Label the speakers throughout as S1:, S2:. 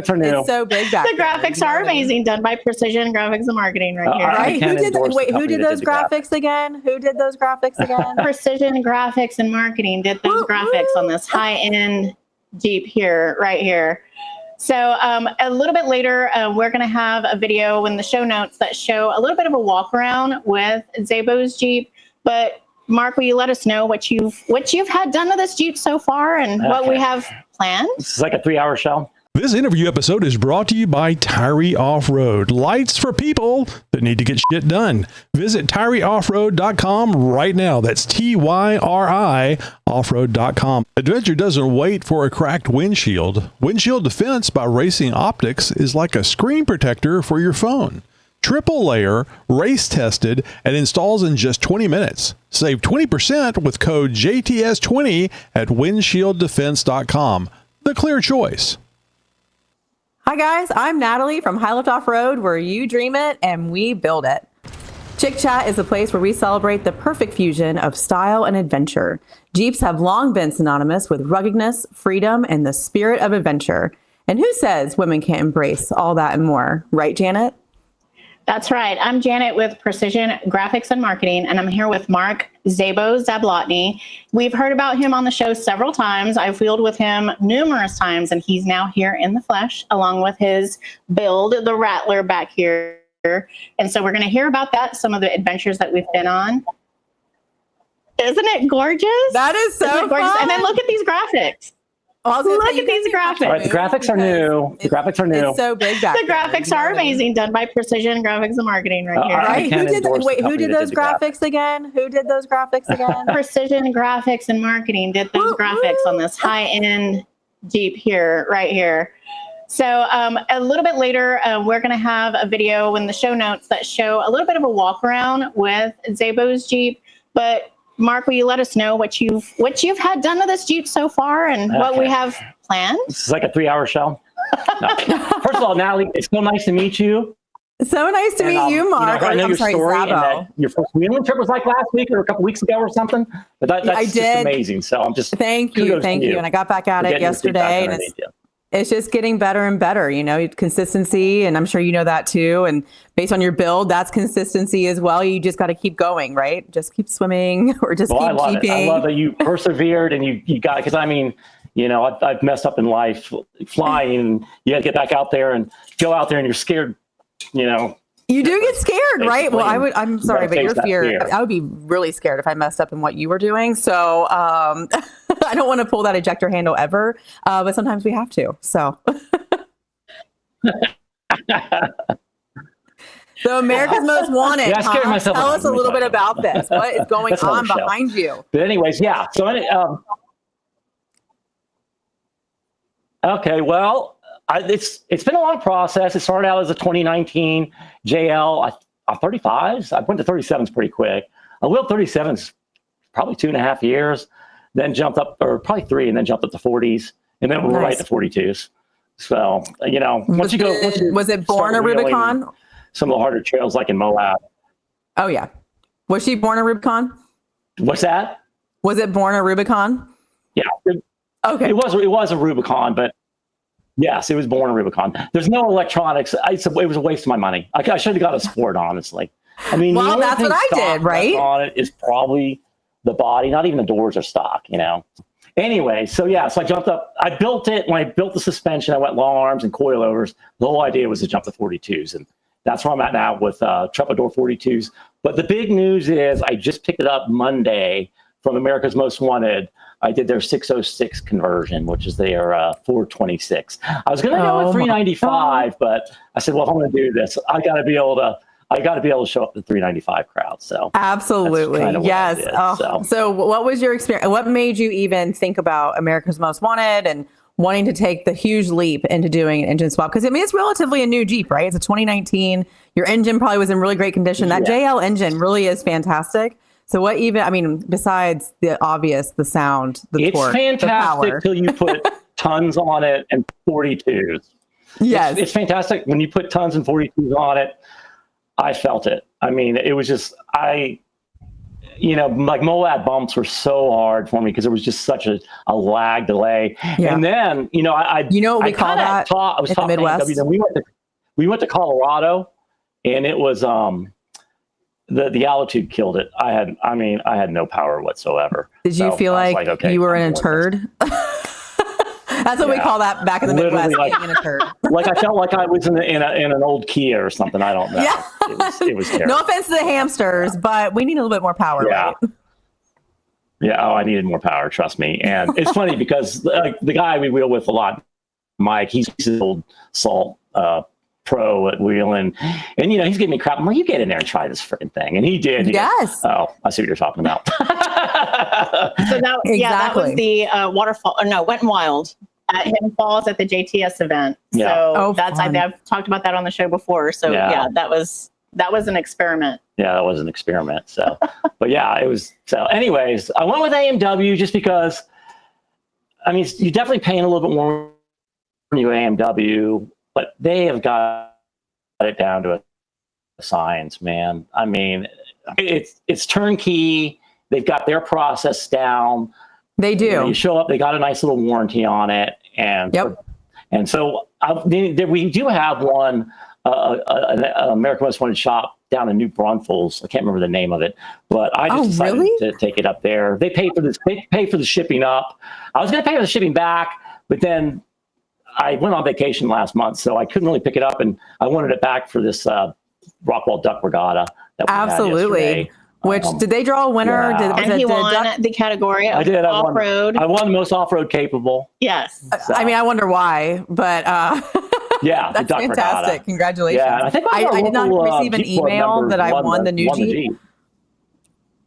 S1: Are new.
S2: It's so big back
S3: The graphics are amazing, done by Precision Graphics and Marketing right here.
S2: Right? Who did those graphics again? Who did those graphics again?
S3: Precision Graphics and Marketing did those graphics on this high-end Jeep here, right here. So a little bit later, we're going to have a video in the show notes that show a little bit of a walk around with Zabo's Jeep. But Mark, will you let us know what you've had done to this Jeep so far and what we have planned?
S1: This is like a 3-hour show.
S4: This interview episode is brought to you by Tyree Off-Road. Lights for people that need to get shit done. Visit tyreeoffroad.com right now. That's TYRI offroad.com. Adventure doesn't wait for a cracked windshield. Windshield defense by Racing Optics is like a screen protector for your phone. Triple layer, race tested, and installs in just 20 minutes. Save 20% with code JTS20 at windshieldefense.com. The clear choice.
S2: Hi guys, I'm Natalie from High Lift Off-Road, where you dream it and we build it. Chic Chat is a place where we celebrate the perfect fusion of style and adventure. Jeeps have long been synonymous with ruggedness, freedom, and the spirit of adventure. And who says women can't embrace all that and more? Right, Janet?
S3: That's right. I'm Janet with Precision Graphics and Marketing, and I'm here with Mark Zablotny. We've heard about him on the show several times. I've wheeled with him numerous times, and he's now here in the flesh, along with his build, the Rattler, back here. And so we're going to hear about that, some of the adventures that we've been on. Isn't it gorgeous?
S2: That is so
S3: gorgeous.
S2: fun.
S3: And then look at these graphics. Look at these graphics.
S1: All right, the graphics are new. The graphics are new.
S2: It's so big back
S3: The graphics are amazing, done by Precision Graphics and Marketing right here.
S2: Right? Who did those graphics again? Who did those graphics again?
S3: Precision Graphics and Marketing did those graphics on this high-end Jeep here, right here. So a little bit later, we're going to have a video in the show notes that show a little bit of a walk around with Zabo's Jeep. But Mark, will you let us know what you've had done to this Jeep so far and what we have planned?
S1: This is like a 3-hour show. No. First of all, Natalie, it's so nice to meet you.
S2: So nice to meet you, Mark.
S1: I know
S2: I'm
S1: your
S2: sorry,
S1: story
S2: Zabo.
S1: and that your first wheeling trip was like last week or a couple weeks ago or something. But that's just amazing. So I'm just
S2: thank you. And I got back at it yesterday, and it's just getting better and better. You know, consistency, and I'm sure you know that too. And based on your build, that's consistency as well. You just got to keep going, right? Just keep swimming or just keep keeping.
S1: I love that you persevered and you got, because I mean, you know, I've messed up in life flying. And you got to get back out there and go out there and you're scared, you know.
S2: You do get scared, right? Well, I'm sorry, but your fear, I would be really scared if I messed up in what you were doing. So I don't want to pull that ejector handle ever, but sometimes we have to. So. So America's Most Wanted.
S1: Yeah, I scared myself.
S2: Tell us a little bit about this. What is going on behind you?
S1: But anyways, yeah. So okay, well, it's been a long process. It started out as a 2019 JL 35s. I went to 37s pretty quick. I wheeled 37s probably 2.5 years, then jumped up, or probably 3, and then jumped up to 40s, and then we're right to 42s. So you know, once you
S2: was it born a Rubicon?
S1: Some of the harder trails like in Moab.
S2: Oh yeah, was she born a Rubicon?
S1: What's that?
S2: Was it born a Rubicon?
S1: Yeah.
S2: Okay.
S1: It was a Rubicon, but yes, it was born a Rubicon. There's no electronics. It was a waste of my money. I should have got a Sport, honestly. I mean,
S2: well, that's what I did, right?
S1: On it is probably the body. Not even the doors are stock, you know. Anyway, so yeah, so I jumped up. I built it. When I built the suspension, I went long arms and coilovers. The whole idea was to jump to 42s, and that's where I'm at now with Trepidor 42s. But the big news is I just picked it up Monday from America's Most Wanted. I did their 606 conversion, which is their 426. I was going to go with 395, but I said, well, if I'm going to do this, I got to be able to show up the 395 crowd. So
S2: absolutely, yes. So what was your experience? What made you even think about America's Most Wanted and wanting to take the huge leap into doing an engine swap? Because I mean, it's relatively a new Jeep, right? It's a 2019. Your engine probably was in really great condition. That JL engine really is fantastic. So what even, I mean, besides the obvious, the sound, the torque,
S1: it's fantastic until you put tons on it and 42s.
S2: Yes.
S1: It's fantastic. When you put tons and 42s on it, I felt it. I mean, it was just, like Moab bumps were so hard for me because there was just such a lag delay. Yeah. And then,
S2: we call that
S1: I was
S2: in the Midwest.
S1: AMW, then we went to Colorado, and it was the altitude killed it. I had no power whatsoever.
S2: Did you feel like you were in a turd? That's what we call that back in the Midwest. In a turd.
S1: Like I felt like I was in an old Kia or something. I don't know.
S2: Yeah.
S1: It was terrible.
S2: No offense to the hamsters, but we need a little bit more power.
S1: Yeah.
S2: Right?
S1: Yeah. Oh, I needed more power. Trust me. And it's funny because the guy we wheel with a lot, Mike, he's an old Salt pro at wheeling, and he's giving me crap. I'm like, you get in there and try this freaking thing, and he did. He
S2: yes.
S1: Goes, oh, I see what you're talking about.
S3: So that was the waterfall. Or no, Wet and Wild at Hidden Falls at the JTS event.
S1: Yeah.
S3: So I've talked about that on the show before. So that was an experiment.
S1: Yeah, that was an experiment. So, but yeah, it was. So, anyways, I went with AMW just because. I mean, you're definitely paying a little bit more when you AMW, but they have got it down to a science, man. I mean, it's turnkey. They've got their process down.
S2: They do.
S1: You show up, they got a nice little warranty on it, and so we do have one, an American Most Wanted shop down in New Braunfels. I can't remember the name of it, but I just decided to take it up there. They pay for this. They pay for the shipping up. I was going to pay for the shipping back, but then I went on vacation last month, so I couldn't really pick it up, and I wanted it back for this Rockwall Duck Regatta that we had yesterday.
S2: Which did they draw a winner?
S1: Yeah.
S3: And he won the category of off-road.
S1: I won the most off-road capable.
S3: Yes.
S2: So. I mean, I wonder why, but
S1: yeah,
S2: that's fantastic.
S1: Regatta.
S2: Congratulations.
S1: Yeah, I think
S2: I did not receive an email that I won the new Jeep.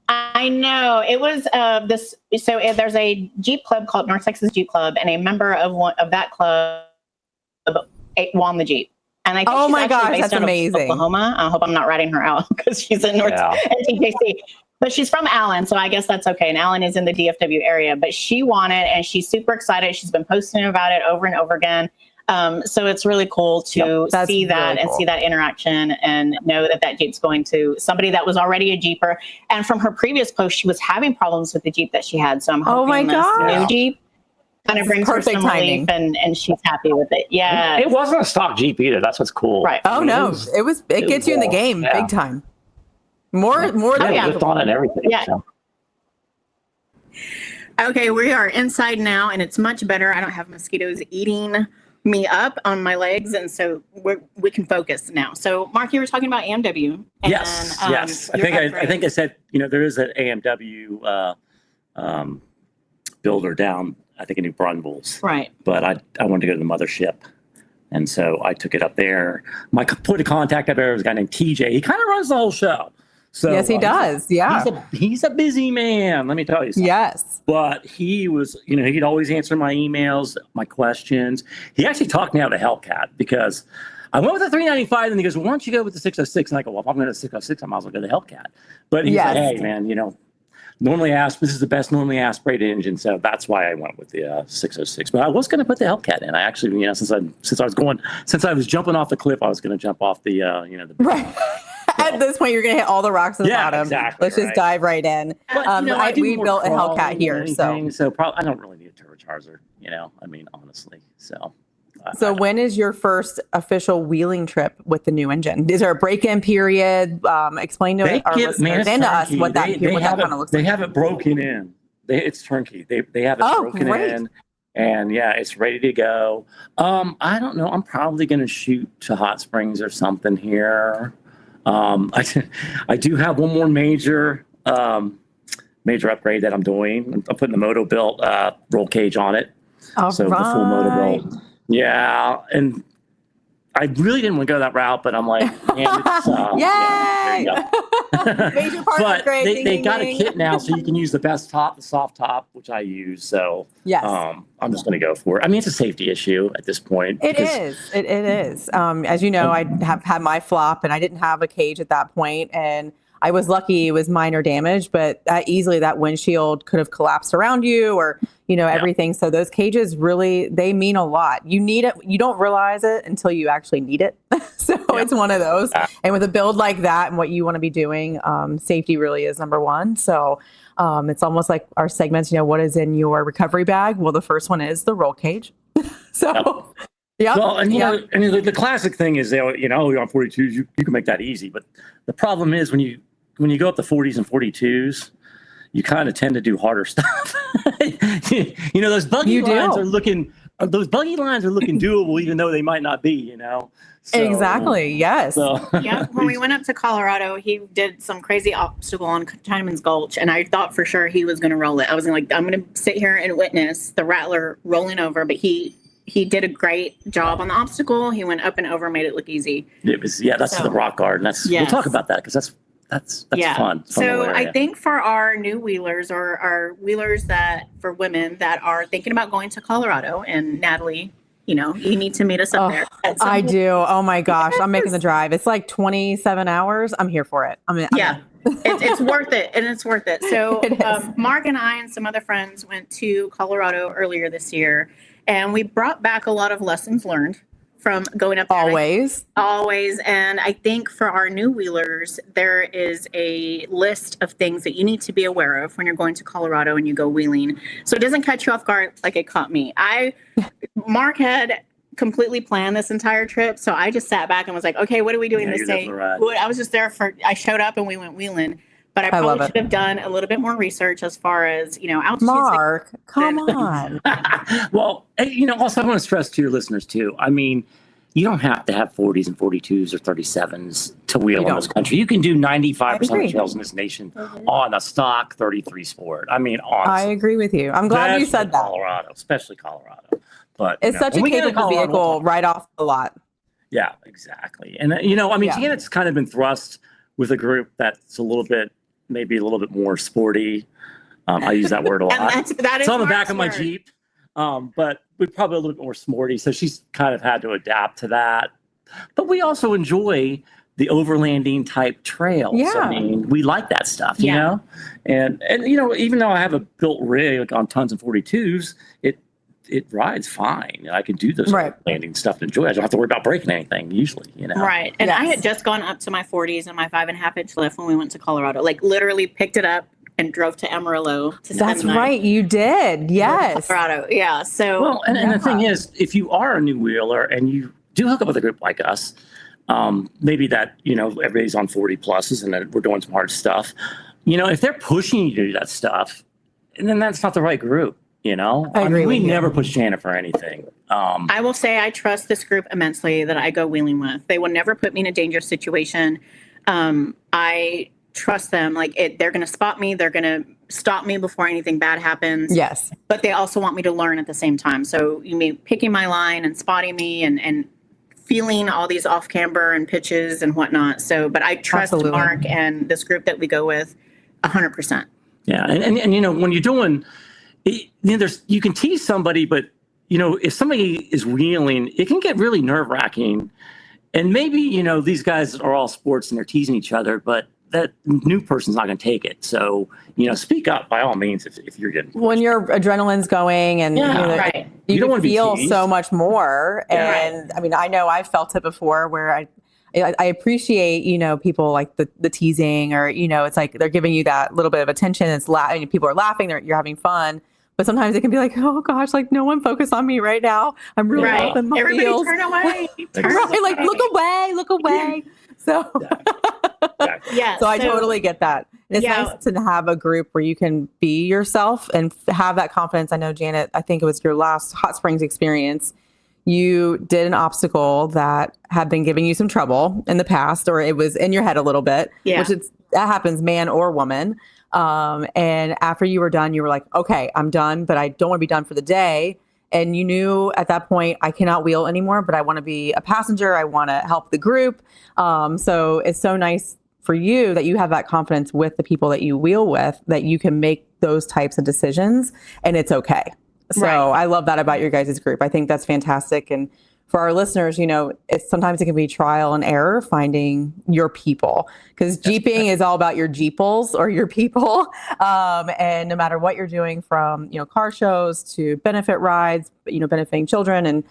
S3: I know it was this. So there's a Jeep club called North Texas Jeep Club, and a member of that club won the Jeep. And I think
S2: oh my gosh, that's amazing.
S3: Oklahoma. I hope I'm not ratting her out because she's in North TJC. But she's from Allen, so I guess that's okay. And Allen is in the DFW area. But she won it, and she's super excited. She's been posting about it over and over again. So it's really cool to see that and see that interaction and know that Jeep's going to somebody that was already a Jeeper. And from her previous post, she was having problems with the Jeep that she had. So I'm hoping this new Jeep kind of brings her some relief and she's happy with it. Yeah.
S1: It wasn't a stock Jeep either. That's what's cool.
S3: Right.
S2: Oh, no. It gets you in the game big time. More than
S1: lift on it and everything.
S3: Yeah. So. Okay, we are inside now, and it's much better. I don't have mosquitoes eating me up on my legs, and so we can focus now. So, Mark, you were talking about AMW. And,
S1: yes. I think I said there is an AMW builder down, I think, in New Braunfels.
S3: Right.
S1: But I wanted to go to the mothership, and so I took it up there. My point of contact up there was a guy named TJ. He kind of runs the whole show. So
S2: yes, he does. Yeah,
S1: he's a busy man. Let me tell you something.
S2: Yes,
S1: but he was, he'd always answer my emails, my questions. He actually talked me out of Hellcat because I went with the 395, and he goes, "Well, why don't you go with the 606?" And I go, "Well, if I'm going to 606, I might as well go to the Hellcat." But he's like, "Hey, man, this is the best normally aspirated engine, so that's why I went with the 606." But I was going to put the Hellcat in. I actually, since I was jumping off the cliff, I was going to jump off the
S2: right. At this point, you're going to hit all the rocks in the bottom.
S1: Exactly.
S2: Let's just dive right in.
S1: But,
S2: we built a Hellcat here, so
S1: probably I don't really need a turbocharger. Honestly.
S2: So when is your first official wheeling trip with the new engine? Is there a break-in period? Explain to our listeners and to us what that kind of looks like.
S1: They have it broken in. It's turnkey. They have it broken in. And it's ready to go. I don't know. I'm probably going to shoot to Hot Springs or something here. I do have one more major upgrade that I'm doing. I'm putting the Moto-Built roll cage on it.
S2: The full
S1: Moto-Built. Yeah, and I really didn't want to go that route, but I'm like, man, it's,
S2: yay! Major part upgrade.
S1: They got a kit now, so you can use the best top, the soft top, which I use. So
S2: yes.
S1: I'm just going to go for it. I mean, it's a safety issue at this point.
S2: It is. As you know, I have had my flop, and I didn't have a cage at that point, and I was lucky it was minor damage, but easily that windshield could have collapsed around you or, everything. So those cages really, they mean a lot. You need it. You don't realize it until you actually need it. So it's one of those. And with a build like that and what you want to be doing, safety really is number one. So it's almost like our segments, what is in your recovery bag? Well, the first one is the roll cage. So, yeah.
S1: Well, and the classic thing is, you're on 42s, you can make that easy. But the problem is when you go up to 40s and 42s, you kind of tend to do harder stuff. Those buggy lines are looking doable, even though they might not be. So,
S2: exactly. Yes.
S1: So.
S3: Yeah. When we went up to Colorado, he did some crazy obstacle on Chinaman's Gulch, and I thought for sure he was going to roll it. I was I'm going to sit here and witness the Rattler rolling over, but he did a great job on the obstacle. He went up and over, made it look easy.
S1: It was that's the rock guard, and we'll talk about that because that's fun.
S3: So I think for our new wheelers or our wheelers that for women that are thinking about going to Colorado, and Natalie, you need to meet us up there.
S2: I do. Oh my gosh. I'm making the drive. It's like 27 hours. I'm here for it.
S3: It's worth it. And it's worth it. So Mark and I and some other friends went to Colorado earlier this year, and we brought back a lot of lessons learned from going up there. Always. And I think for our new wheelers, there is a list of things that you need to be aware of when you're going to Colorado and you go wheeling. So it doesn't catch you off guard like it caught me. Mark had completely planned this entire trip. So I just sat back and was like, okay, what are we doing this day? I was just there I showed up and we went wheeling. But I probably should have done a little bit more research as far as, altitude.
S2: Mark, come on.
S1: Well, also I want to stress to your listeners too. I mean, you don't have to have 40s and 42s or 37s to wheel in this country. You can do 95% of trails in this nation on a stock 33 Sport. I mean, honestly.
S2: I agree with you. I'm glad you said that.
S1: Especially Colorado. But
S2: it's such a capable vehicle right off the lot.
S1: Yeah, exactly. And, Janet's kind of been thrust with a group that's maybe a little bit more sporty. I use that word a lot. It's on the back of my Jeep. But we're probably a little bit more sporty. So she's kind of had to adapt to that. But we also enjoy the overlanding type trails.
S2: Yeah.
S1: I mean, we like that stuff, you know? And even though I have a built rig on tons of 42s, it rides fine. I can do those landing stuff and enjoy it. I don't have to worry about breaking anything usually,
S3: Right. And I had just gone up to my 40s and my 5.5-inch lift when we went to Colorado, literally picked it up and drove to Amarillo.
S2: That's right. You did. Yes.
S3: Colorado. Yeah. So,
S1: and the thing is, if you are a new wheeler and you do hook up with a group like us, maybe that, everybody's on 40 pluses and that we're doing some hard stuff, if they're pushing you to do that stuff, and then that's not the right group. I agree. We never push Janet for anything.
S3: I will say I trust this group immensely that I go wheeling with. They will never put me in a dangerous situation. I trust them. They're going to spot me. They're going to stop me before anything bad happens.
S2: Yes.
S3: But they also want me to learn at the same time. So you mean picking my line and spotting me and feeling all these off camber and pitches and whatnot. So, but I trust Mark and this group that we go with 100%.
S1: Yeah. And when you're doing, you can tease somebody, but if somebody is wheeling, it can get really nerve wracking. And maybe, these guys are all sports and they're teasing each other, but that new person's not going to take it. So, speak up by all means if you're getting
S2: when your adrenaline's going and you don't want to feel so much more. And I know I've felt it before where I appreciate, people like the teasing or, it's like they're giving you that little bit of attention. It's people are laughing, you're having fun. But sometimes it can be like, oh gosh, no one focus on me right now. I'm really up in my
S3: Everybody
S2: feels.
S3: turn away.
S2: Look away. So so I totally get that. It's nice to have a group where you can be yourself and have that confidence. I know, Janet, I think it was your last Hot Springs experience. You did an obstacle that had been giving you some trouble in the past, or it was in your head a little bit, which that happens, man or woman. And after you were done, you were like, okay, I'm done, but I don't want to be done for the day. And you knew at that point, I cannot wheel anymore, but I want to be a passenger. I want to help the group. So it's so nice for you that you have that confidence with the people that you wheel with, that you can make those types of decisions and it's okay. So I love that about your guys' group. I think that's fantastic. And for our listeners, sometimes it can be trial and error finding your people, because Jeeping is all about your Jeeples or your people. And no matter what you're doing, from, car shows to benefit rides, benefiting children and,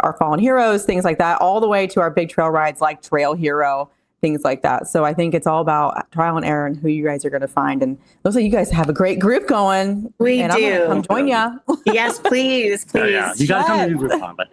S2: our fallen heroes, things like that, all the way to our big trail rides like Trail Hero, things like that. So I think it's all about trial and error and who you guys are going to find. And it looks like you guys have a great group going.
S3: We
S2: and
S3: do.
S2: I'm going to come join you.
S3: Yes, please.
S1: Oh, yeah. You got to come to the GroupCon, but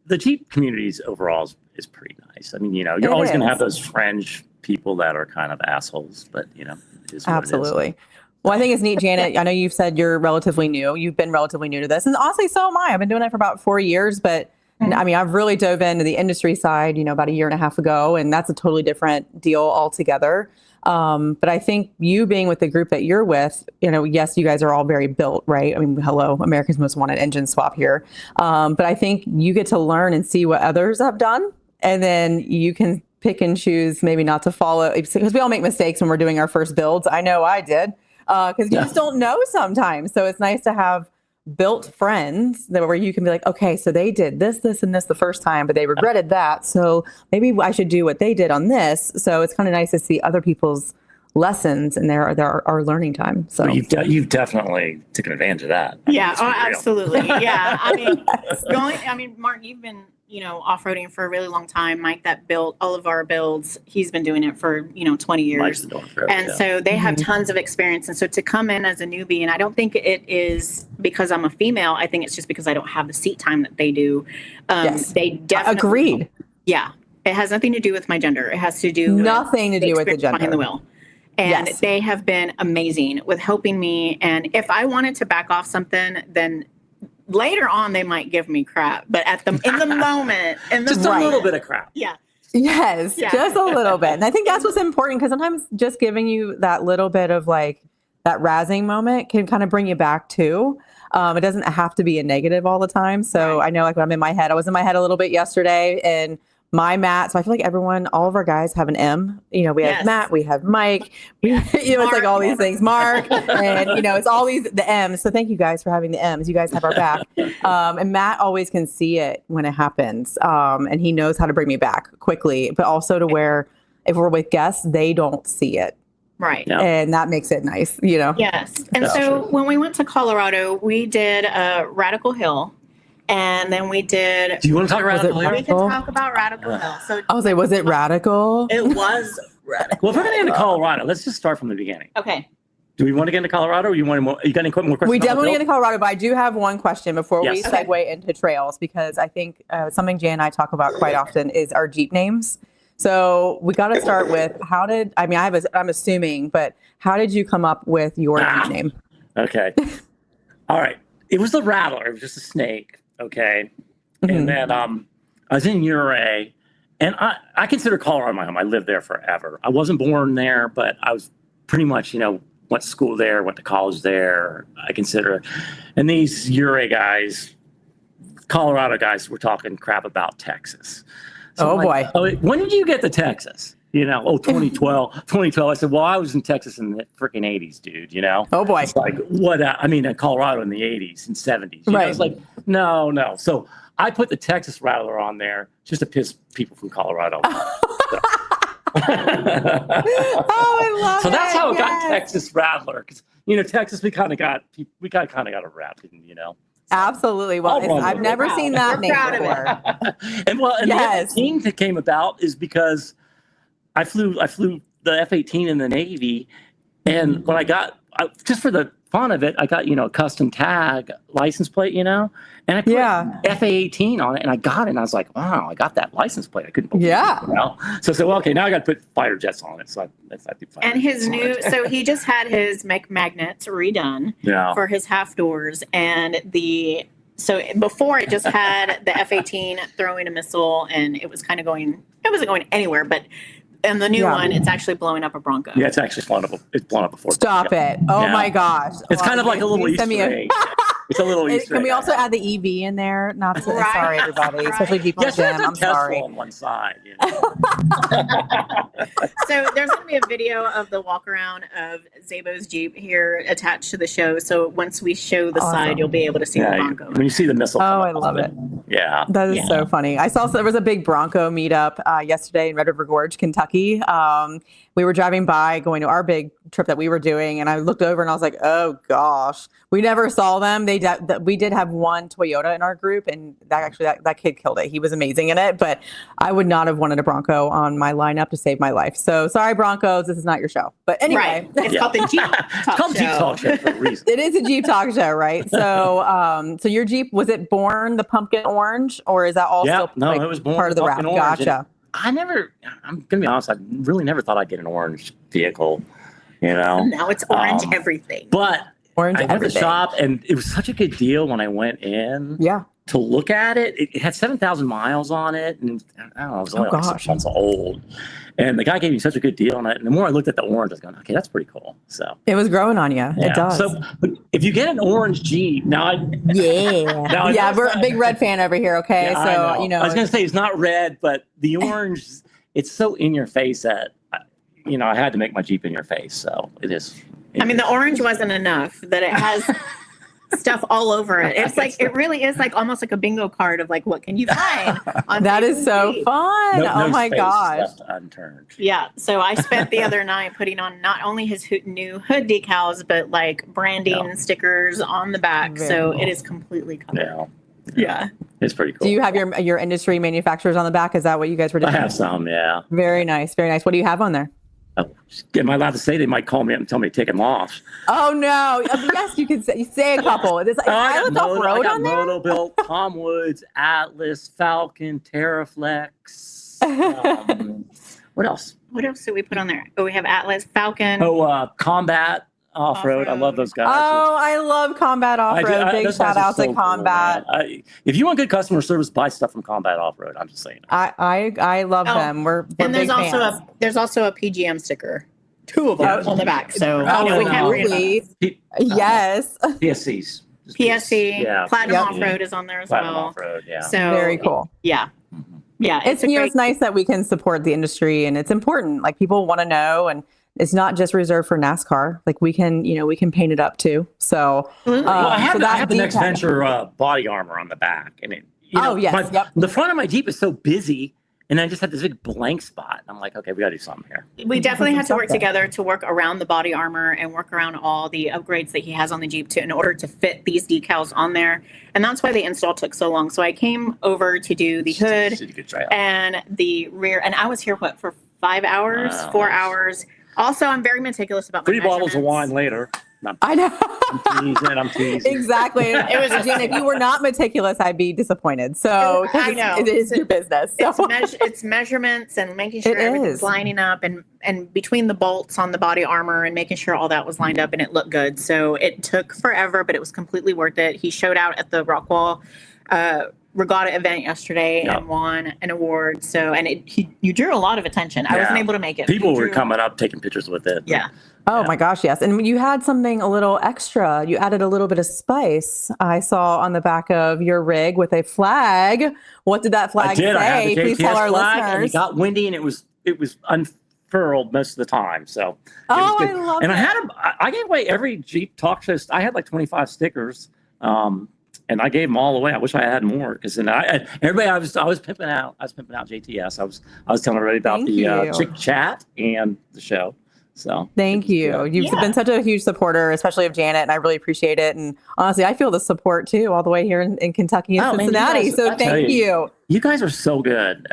S1: the Jeep communities overall is pretty nice. I mean, you're always going to have those fringe people that are kind of assholes, but it is what
S2: Absolutely.
S1: it is.
S2: Well, I think it's neat, Janet. I know you've said you're relatively new. You've been relatively new to this, and honestly, so am I. I've been doing it for about 4 years, but I mean, I've really dove into the industry side, about a year and a half ago, and that's a totally different deal altogether. But I think you being with the group that you're with, yes, you guys are all very built, right? I mean, hello, America's Most Wanted engine swap here. But I think you get to learn and see what others have done, and then you can pick and choose maybe not to follow, because we all make mistakes when we're doing our first builds. I know I did, because you just don't know sometimes. So it's nice to have built friends where you can be like, okay, so they did this, and this the first time, but they regretted that. So maybe I should do what they did on this. So it's kind of nice to see other people's lessons and our learning time. So
S1: well, you've definitely taken advantage of that.
S3: Yeah, absolutely. Yeah. I mean, Mark, you've been, off-roading for a really long time. Mike, that built all of our builds, he's been doing it for, 20 years. So they have tons of experience. And so to come in as a newbie, and I don't think it is because I'm a female, I think it's just because I don't have the seat time that they do.
S2: Yes.
S3: They definitely
S2: agreed.
S3: Yeah. It has nothing to do with my gender. It has to do
S2: nothing to do with the gender
S3: behind the wheel. And they have been amazing with helping me. And if I wanted to back off something, then later on they might give me crap. But in the moment,
S1: just a little bit of crap.
S3: Yeah.
S2: Yes, just a little bit. And I think that's what's important, because sometimes just giving you that little bit of like that razzing moment can kind of bring you back too. It doesn't have to be a negative all the time. So I know, like, when I'm in my head, I was in my head a little bit yesterday, and my Matt. So I feel like all of our guys have an M. We have Matt, we have Mike, it's like all these things, Mark, and it's all the M's. So thank you guys for having the M's. You guys have our back. And Matt always can see it when it happens. And he knows how to bring me back quickly, but also to where if we're with guests, they don't see it.
S3: Right.
S1: Yeah.
S2: And that makes it nice,
S3: Yes. And so when we went to Colorado, we did Radical Hill. And then we did.
S1: Do you want to talk Radical Hill?
S3: We can talk about Radical Hill. So
S2: I was like, was it radical?
S3: It was radical.
S1: Well, if we're going to get into Colorado, let's just start from the beginning.
S3: Okay.
S1: Do we want to get into Colorado, or you got any more questions?
S2: We definitely get into Colorado, but I do have one question before we
S1: Yes.
S2: segue into trails, because I think something Jay and I talk about quite often is our Jeep names. So we got to start with I'm assuming, but how did you come up with your Jeep name?
S1: Okay. All right. It was the Rattler. It was just a snake. Okay.
S2: Mm-hmm.
S1: And then I was in Uray, and I consider Colorado my home. I lived there forever. I wasn't born there, but I was pretty much, went to school there, went to college there. I consider, and these Uray guys, Colorado guys, were talking crap about Texas. So
S2: boy.
S1: When did you get to Texas? 2012. I said, well, I was in Texas in the freaking 80s, dude,
S2: Oh, boy.
S1: It's like, what? In Colorado in the 80s and 70s.
S2: Right.
S1: It's like, no. So I put the Texas Rattler on there just to piss people from Colorado off.
S2: I love it.
S1: So that's how it got Texas Rattler. Because, Texas, we kind of got a rap,
S2: Absolutely. Well, I've never seen that name before.
S1: and the F-18 that came about is because I flew the F-18 in the Navy, and when just for the fun of it, I got a custom tag license plate, and I put F-18 on it, and I got it, and I was like, wow, I got that liceness plate. I couldn't believe it. So I said, well, okay, now I got to put fighter jets on it. So I did fighter
S3: and his
S1: jets
S3: so he just had his magnets redone for his half doors, and so before it just had the F-18 throwing a missile, and it wasn't going anywhere, but. And the new one, it's actually blowing up a Bronco.
S1: Yeah, it's actually blown up. It's blown up before.
S2: Stop it! Oh my gosh!
S1: It's kind of like a little Easter egg. It's a little Easter
S2: Can we
S1: egg.
S2: also add the EV in there? Not to,
S3: Right.
S2: sorry, everybody, especially people in
S1: Yes,
S2: gym.
S1: there's a
S2: I'm
S1: Tesla
S2: sorry.
S1: on one side.
S3: So there's going to be a video of the walk around of Zabo's Jeep here attached to the show. So once we show the
S2: Awesome.
S3: side, you'll be able to see the
S1: Yeah,
S3: Bronco.
S1: when you see the missile.
S2: Oh,
S1: come
S2: I
S1: up,
S2: love it.
S1: Yeah.
S2: That is so funny. I saw there was a big Bronco meetup yesterday in Red River Gorge, Kentucky. We were driving by going to our big trip that we were doing, and I looked over and I was like, oh gosh, we never saw them. We did have one Toyota in our group, and that kid killed it. He was amazing in it, but I would not have wanted a Bronco on my lineup to save my life. So sorry, Broncos, this is not your show. But anyway,
S3: Right. It's called the Jeep
S1: It's called Jeep Talk Show for a reason.
S2: it is a Jeep talk show, right? So, so your Jeep, was it born the pumpkin orange, or is that also
S1: it was born
S2: part of the wrap?
S1: pumpkin orange.
S2: Gotcha.
S1: I'm gonna be honest, I really never thought I'd get an orange vehicle, you know.
S3: Now it's orange everything.
S1: But
S2: Orange
S1: I went to the
S2: everything.
S1: shop, and it was such a good deal when I went in
S2: Yeah.
S1: to look at it. It had 7,000 miles on it, and I don't know, it was only like 6 months old. And the guy gave me such a good deal on it. And the more I looked at the orange, I was going, okay, that's pretty cool. So
S2: It was growing on you. It does.
S1: So if you get an orange Jeep,
S2: Yeah, we're a big red fan over here. Okay,
S1: Yeah,
S2: so
S1: I was going to say it's not red, but the orange, it's so in your face that I had to make my Jeep in your face. So it is.
S3: I mean, the orange wasn't enough, that it has stuff all over it. It's like, it really is like almost like a bingo card of like, what can you find on
S2: that is so
S3: Jeep?
S2: fun. Oh my
S1: space
S2: gosh.
S1: left unturned.
S3: Yeah. So I spent the other night putting on not only his new hood decals, but like branding stickers on the back.
S2: Very
S3: so
S2: cool.
S3: it is completely covered.
S1: Yeah. It's pretty cool.
S2: Do you have your industry manufacturers on the back? Is that what you guys were doing?
S1: I have some, yeah.
S2: Very nice. Very nice. What do you have on there?
S1: Oh, am I allowed to say? They might call me up and tell me to take them off.
S2: Oh no! Yes, you can say a couple. Is Pilot's Off-Road on there?
S1: Moto-Built, Tom Woods, Atlas, Falcon, Teraflex. What else?
S3: What else did we put on there? Oh, we have Atlas, Falcon.
S1: Combat Off-Road. I love those guys.
S2: Oh, I love Combat Off-Road. Big
S1: those
S2: shout
S1: guys are
S2: out to
S1: so cool,
S2: Combat.
S1: man. If you want good customer service, buy stuff from Combat Off-Road. I'm just saying.
S2: I love them. We're
S3: and
S2: big
S3: there's also a PGM sticker. 2 of them on the back. So we can't read
S2: absolutely. Yes.
S1: PSCs.
S3: PSC,
S1: Yeah.
S3: Platinum
S2: Yep.
S3: Off-Road is on there as
S1: Platinum
S3: well.
S1: Off-Road, yeah.
S3: So
S2: Very cool.
S3: Yeah. Yeah.
S2: It's it's nice that we can support the industry, and it's important. Like, people want to know, and it's not just reserved for NASCAR. Like, we can paint it up too. So,
S3: Absolutely.
S1: Well, I
S2: so
S1: have the Next
S2: decal-
S1: Venture body armor on the back, and
S2: yes, yep.
S1: the front of my Jeep is so busy, and I just had this big blank spot. And I'm like, okay, we got to do something here.
S3: We definitely had to work
S2: Something.
S3: together to work around the body armor and work around all the upgrades that he has on the Jeep in order to fit these decals on there. And that's why the install took so long. So I came over to do the hood and the rear, and I was here, for 5 hours, 4 hours. Also, I'm very meticulous about my
S1: 3 bottles of
S3: measurements.
S1: wine later.
S2: I know.
S1: I'm teasing.
S2: Exactly. It was Jen, if you were not meticulous, I'd be disappointed. So
S3: I know.
S2: it is your business. So.
S3: It's measurements and making sure
S2: It
S3: everything's
S2: is.
S3: lining up and between the bolts on the body armor and making sure all that was lined up and it looked good. So it took forever, but it was completely worth it. He showed out at the Rockwall Regatta event yesterday and won an award. So, and you drew a lot of attention. I wasn't able to make it.
S1: People were coming up, taking pictures with it.
S3: Yeah.
S2: Oh my gosh, yes. And you had something a little extra. You added a little bit of spice. I saw on the back of your rig with a flag. What did that flag say?
S1: I had the
S2: Please
S1: JTS
S2: tell our
S1: flag, and
S2: listeners.
S1: it got windy, and it was unfurled most of the time. So
S2: Oh,
S1: it was
S2: I
S1: good.
S2: love
S1: And
S2: it.
S1: I gave away every Jeep talk show. I had like 25 stickers. And I gave them all away. I wish I had more, because then everybody I was pimping out. I was pimping out JTS. I was telling everybody about
S2: Thank
S1: the
S2: you.
S1: Chic Chat and the show. So
S2: Thank you. You've been such a huge supporter, especially of Janet, and I really appreciate it. And honestly, I feel the support too, all the way here in Kentucky and
S1: Oh, man, you
S2: Cincinnati.
S1: guys-
S2: So
S1: I tell
S2: thank you.
S1: You guys are so good.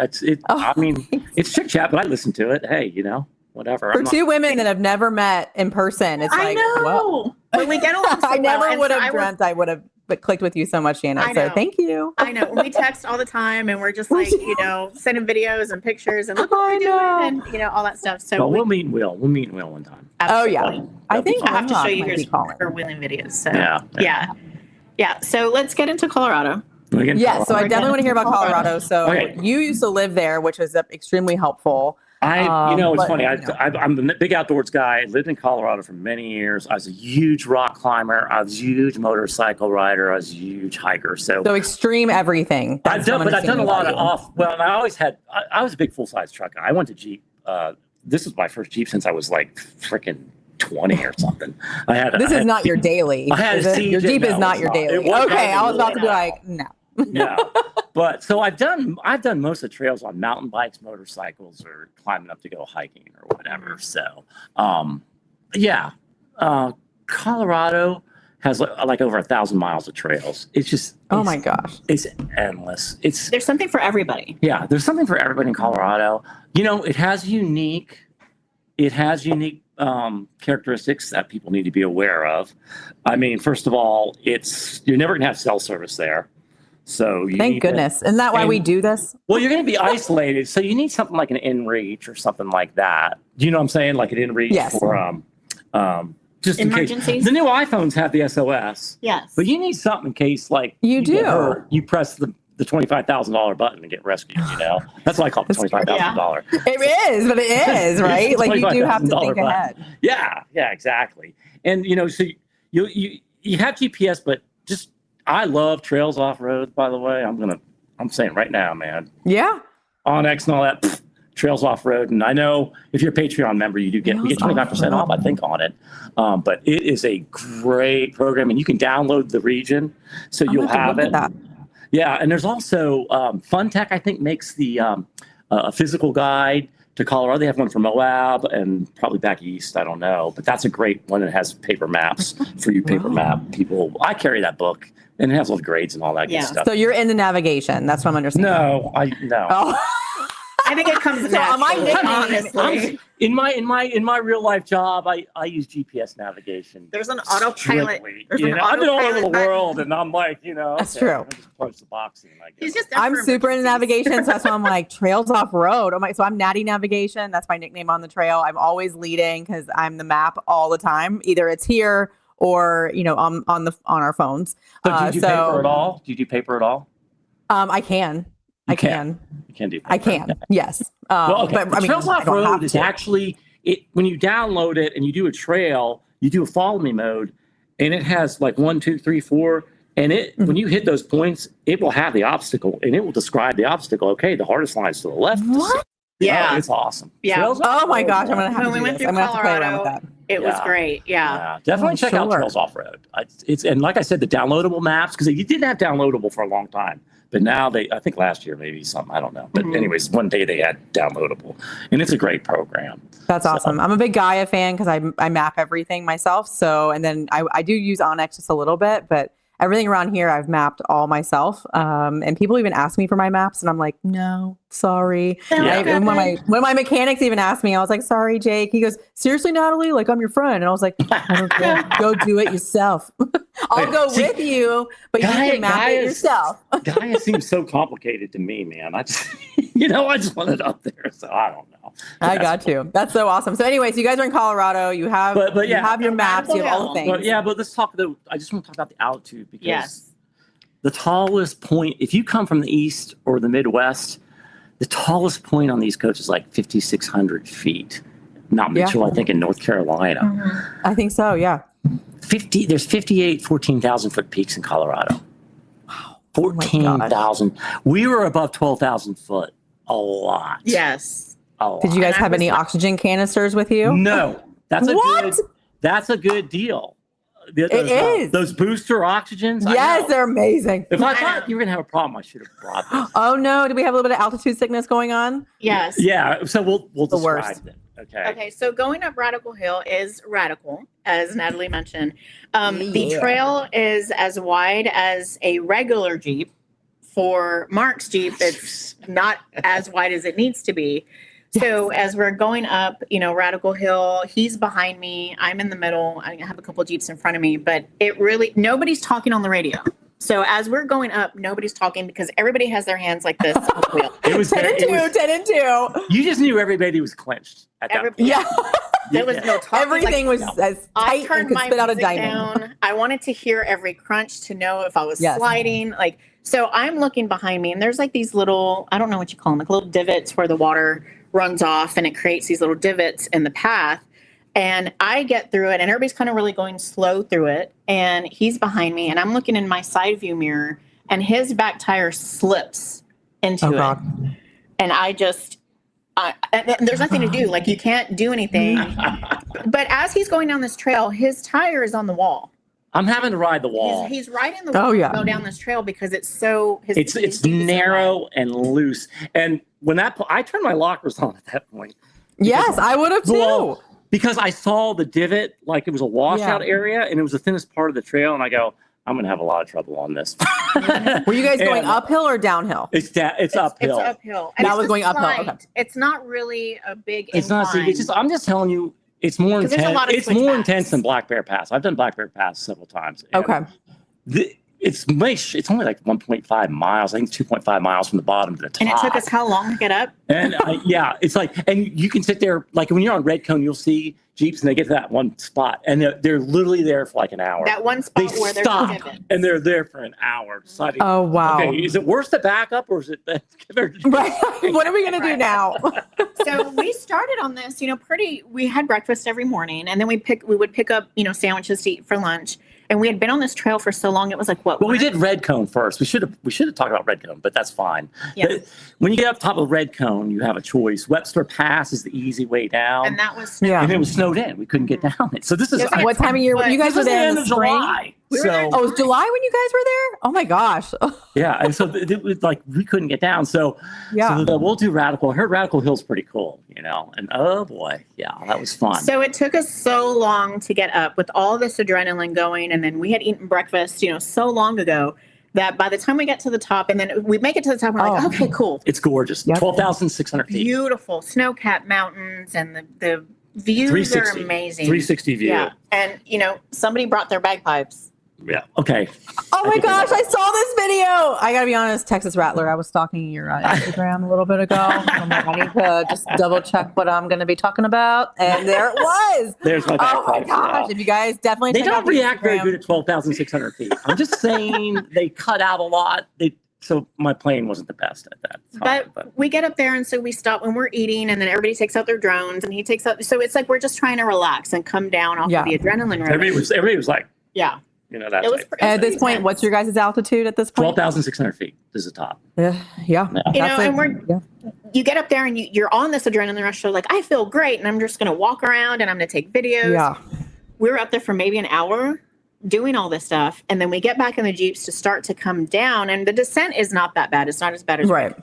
S1: I mean, it's Chic Chat, but I listen to it. Hey, whatever.
S2: For two women that have never met in person, it's
S3: I
S2: like,
S3: know.
S2: whoa.
S3: But we get along so
S2: I never
S3: well. And
S2: would
S3: so
S2: have dreamt I would have clicked with you so much, Janet.
S3: I
S2: So
S3: know.
S2: thank you.
S3: I know. We text all the time, and we're just like, sending videos and pictures and look what we're doing, and all that stuff. So
S1: Well, we'll meet Will. We'll meet Will one time.
S2: Oh yeah. I think
S3: I have to show you
S2: might be
S3: his
S2: calling.
S3: winning videos. So
S1: Yeah.
S3: So let's get into Colorado.
S2: Yeah, so I definitely want to hear about Colorado. So
S1: Okay.
S2: you used to live there, which is extremely helpful.
S1: It's funny. I'm a big outdoors guy. I lived in Colorado for many years. I was a huge rock climber. I was a huge motorcycle rider. I was a huge hiker. So
S2: extreme everything.
S1: I've done a lot of off. Well, and I was a big full size truck guy. I went to Jeep. This was my first Jeep since I was like freaking 20 or something.
S2: This is not your daily. Your Jeep is not your daily. Okay, I was about to be like, no.
S1: Yeah, but so I've done most of the trails on mountain bikes, motorcycles, or climbing up to go hiking or whatever. So, Colorado has like over 1,000 miles of trails. It's just
S2: my gosh,
S1: it's endless.
S3: There's something for everybody.
S1: Yeah, there's something for everybody in Colorado. It has unique characteristics that people need to be aware of. I mean, first of all, you're never gonna have cell service there. So
S2: thank goodness. Isn't that why we do this?
S1: Well, you're going to be isolated. So you need something like an inReach or something like that. Do you know what I'm saying? Like an inReach for just
S3: emergencies.
S1: In case. The new iPhones have the SOS.
S3: Yes.
S1: But you need something in case like
S2: you do.
S1: Get hurt, you press the $25,000 button to get rescued, That's why I call it $25,000.
S2: It is, but it is, right? Like you do have to think ahead.
S1: Yeah, exactly. And so you have GPS, but just I love trails off road, by the way. I'm saying right now, man.
S2: Yeah.
S1: OnX and all that, trails off road. And I know if you're a Patreon member, we get 25% off, I think, on it. But it is a great program, and you can download the region, so you'll have it. Yeah, and there's also FunTech, I think, makes the a physical guide to Colorado. They have one for Moab and probably back east. I don't know, but that's a great one that has paper maps for you paper map people. I carry that book, and it has all the grades and all that good stuff.
S2: So you're into navigation. That's what I'm understanding.
S1: No.
S2: Oh.
S3: I think it comes naturally, honestly.
S1: In my real life job, I use GPS navigation.
S3: There's an autopilot.
S1: I've been all over the world, and I'm like,
S2: that's true.
S1: I just punch the box in.
S2: I'm super into navigation, so that's why I'm like trails off road. So I'm Natty Navigation. That's my nickname on the trail. I'm always leading because I'm the map all the time. Either it's here or on our phones.
S1: So do you do paper at all? Do you do paper at all?
S2: I can. I can.
S1: You can do paper.
S2: I can. Yes.
S1: But Trails Off Road is
S2: actually
S1: when you download it and you do a trail, you do a follow me mode, and it has like 1, 2, 3, 4, and when you hit those points, it will have the obstacle and it will describe the obstacle. Okay, the hardest line is to the left.
S2: What?
S1: Yeah, it's awesome.
S3: Yeah.
S2: Oh my gosh, I'm gonna have to do this. I'm gonna have to play around with that.
S3: It was great. Yeah.
S1: Definitely check out Trails Off Road. And like I said, the downloadable maps, because you didn't have downloadable for a long time. But now I think last year maybe something, I don't know. But anyways, one day they had downloadable, and it's a great program.
S2: That's awesome. I'm a big Gaia fan because I map everything myself. So, and then I do use OnX just a little bit, but everything around here I've mapped all myself. And people even ask me for my maps, and I'm like, no, sorry. And when my mechanics even asked me, I was like, sorry, Jake. He goes, seriously, Natalie, like I'm your friend. And I was like, I don't care. Go do it yourself. I'll go with you, but you can map it yourself.
S1: Gaia seems so complicated to me, man. I just want it up there, so I don't know.
S2: I got you. That's so awesome. So anyway, so you guys are in Colorado. You have you have your maps. You have all the things.
S1: But let's talk. I just want to talk about the altitude because the tallest point, if you come from the east or the Midwest, the tallest point on the East Coast is like 5,600 feet. Mount Mitchell, I think, in North Carolina.
S2: I think so. Yeah.
S1: There's 58 14,000 foot peaks in Colorado. Wow. 14,000. We were above 12,000 foot a lot.
S3: Yes.
S2: Did you guys have any oxygen canisters with you?
S1: No. That's a good deal.
S2: It is.
S1: Those booster oxygens.
S2: Yes, they're amazing.
S1: If I thought you were going to have a problem, I should have brought them.
S2: Oh no, do we have a little bit of altitude sickness going on?
S3: Yes.
S1: Yeah, so we'll describe it.
S3: Okay, so going up Radical Hill is radical, as Natalie mentioned. The trail is as wide as a regular Jeep. For Mark's Jeep, it's not as wide as it needs to be. So as we're going up, Radical Hill, he's behind me. I'm in the middle. I have a couple of Jeeps in front of me, but nobody's talking on the radio. So as we're going up, nobody's talking because everybody has their hands like this on the wheel.
S1: It was
S2: 10 and 2.
S1: You just knew everybody was clenched at that point.
S2: Yeah.
S3: There was no talking.
S2: Everything was as tight and could spit out a diamond.
S3: Down. I wanted to hear every crunch to know if I was sliding. So I'm looking behind me, and there's like these little, I don't know what you call them, like little divots where the water runs off and it creates these little divots in the path. And I get through it and everybody's kind of really going slow through it. And he's behind me and I'm looking in my side view mirror and his back tire slips into it. And I just, there's nothing to do. Like you can't do anything. But as he's going down this trail, his tire is on the wall.
S1: I'm having to ride the wall.
S3: He's riding the wall to go down this trail because it's so...
S1: It's narrow and loose. And when I turned my lockers on at that point.
S2: Yes, I would have too.
S1: Well, because I saw the divot, like it was a washout area, and it was the thinnest part of the trail. And I go, I'm going to have a lot of trouble on this.
S2: Were you guys going uphill or downhill?
S1: It's uphill.
S3: It's uphill. And
S2: that was going uphill. Okay.
S3: It's not really a big
S1: It's
S3: incline.
S1: not. It's just. I'm just telling you. It's more intense. It's more intense than Black Bear Pass. I've done Black Bear Pass several times.
S2: Okay.
S1: It's only like 1.5 miles. I think it's 2.5 miles from the bottom to the top.
S3: And it took us how long to get up?
S1: And it's like, and you can sit there, like when you're on Red Cone, you'll see Jeeps and they get to that one spot and they're literally there for like an hour.
S3: That one spot where they're
S1: stop and they're there for an hour. Deciding,
S2: oh, wow.
S1: Okay, is it worse to back up or is it?
S2: Right. What are we going to do now?
S3: So we started on this, we had breakfast every morning and then we would pick up, sandwiches to eat for lunch. And we had been on this trail for so long, it was like, what?
S1: Well, we did Red Cone first. We should have talked about Red Cone, but that's fine. Yeah. When you get up top of Red Cone, you have a choice. Webster Pass is the easy way down.
S3: And that was
S1: and it was snowed in. We couldn't get down it. So this is
S2: what time of year? You guys were there in the spring?
S1: July.
S2: It was July when you guys were there? Oh my gosh.
S1: Yeah, and so it was like we couldn't get down. So we'll do Radical. I heard Radical Hill's pretty cool, and oh boy, that was fun.
S3: So it took us so long to get up with all this adrenaline going, and then we had eaten breakfast, so long ago that by the time we get to the top, and then we make it to the top, we're like, okay, cool.
S1: It's gorgeous. Yep. 12,600 feet.
S3: Beautiful snow-capped mountains, and the views are amazing.
S1: 360 view.
S3: Yeah, and somebody brought their bagpipes.
S1: Yeah. Okay.
S2: Oh my gosh, I saw this video. I gotta be honest, Texas Rattler. I was stalking your Instagram a little bit ago. I'm like, I need to just double check what I'm going to be talking about, and there it was.
S1: There's my
S2: oh my gosh! If you guys definitely
S1: they don't react very good at 12,600 feet. I'm just saying they cut out a lot. So my plane wasn't the best at that.
S3: But we get up there, and so we stop when we're eating, and then everybody takes out their drones, and he takes out. So it's like we're just trying to relax and come down off of the adrenaline rush.
S1: Everybody was like,
S3: yeah.
S1: That's
S2: at this point, what's your guys' altitude at this point?
S1: 12,600 feet is the top.
S2: Yeah.
S3: And you get up there and you're on this adrenaline rush. So like, I feel great. And I'm just going to walk around and I'm going to take videos. Yeah. We were up there for maybe an hour doing all this stuff. And then we get back in the Jeeps to start to come down. And the descent is not that bad. It's not as bad as
S2: right.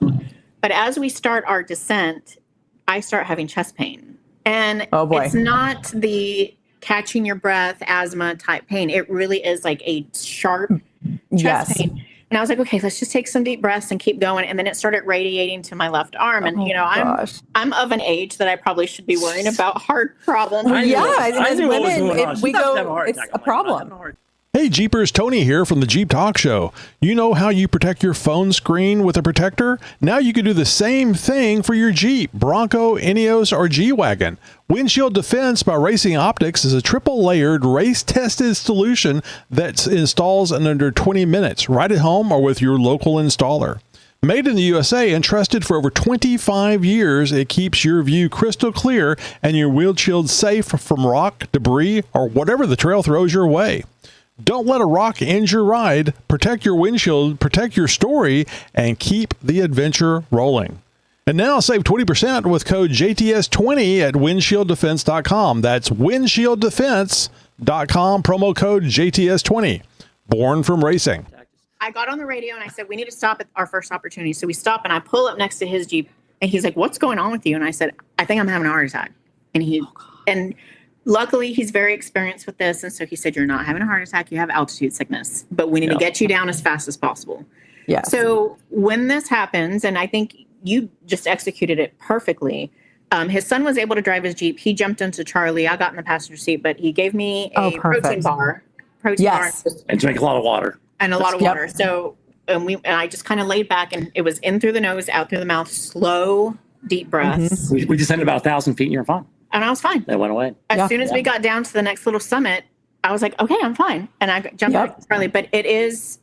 S3: But as we start our descent, I start having chest pain. And it's not the catching your breath, asthma type pain. It really is like a sharp chest pain. And I was like, okay, let's just take some deep breaths and keep going. And then it started radiating to my left arm. And I'm of an age that I probably should be worrying about heart problems.
S2: As women, it's a problem.
S4: Hey Jeepers, Tony here from the Jeep Talk Show. You know how you protect your phone screen with a protector? Now you can do the same thing for your Jeep, Bronco, Ineos, or G-Wagon. Windshield Defense by Racing Optics is a triple-layered, race-tested solution that installs in under 20 minutes, right at home or with your local installer. Made in the USA and trusted for over 25 years, it keeps your view crystal clear and your windshield safe from rock, debris, or whatever the trail throws your way. Don't let a rock end your ride. Protect your windshield, protect your story, and keep the adventure rolling. And now save 20% with code JTS20 at windshieldefense.com. That's windshieldefense.com, promo code JTS20. Born from racing.
S3: I got on the radio and I said, we need to stop at our first opportunity. So we stop and I pull up next to his Jeep and he's like, what's going on with you? And I said, I think I'm having a heart attack. And luckily, he's very experienced with this. And so he said, you're not having a heart attack. You have altitude sickness, but we need to get you down as fast as possible.
S2: Yeah.
S3: So when this happens, and I think you just executed it perfectly, his son was able to drive his Jeep. He jumped into Charlie. I got in the passenger seat, but he gave me a protein bar.
S1: And drink a lot of water.
S3: And a lot of water. So, and I just kind of laid back and it was in through the nose, out through the mouth, slow, deep breaths.
S1: Mm-hmm. We descended about 1,000 feet and you're fine.
S3: And I was fine.
S1: That went away.
S3: As soon as we got down to the next little summit, I was like, okay, I'm fine. And I jumped out to Charlie. But it is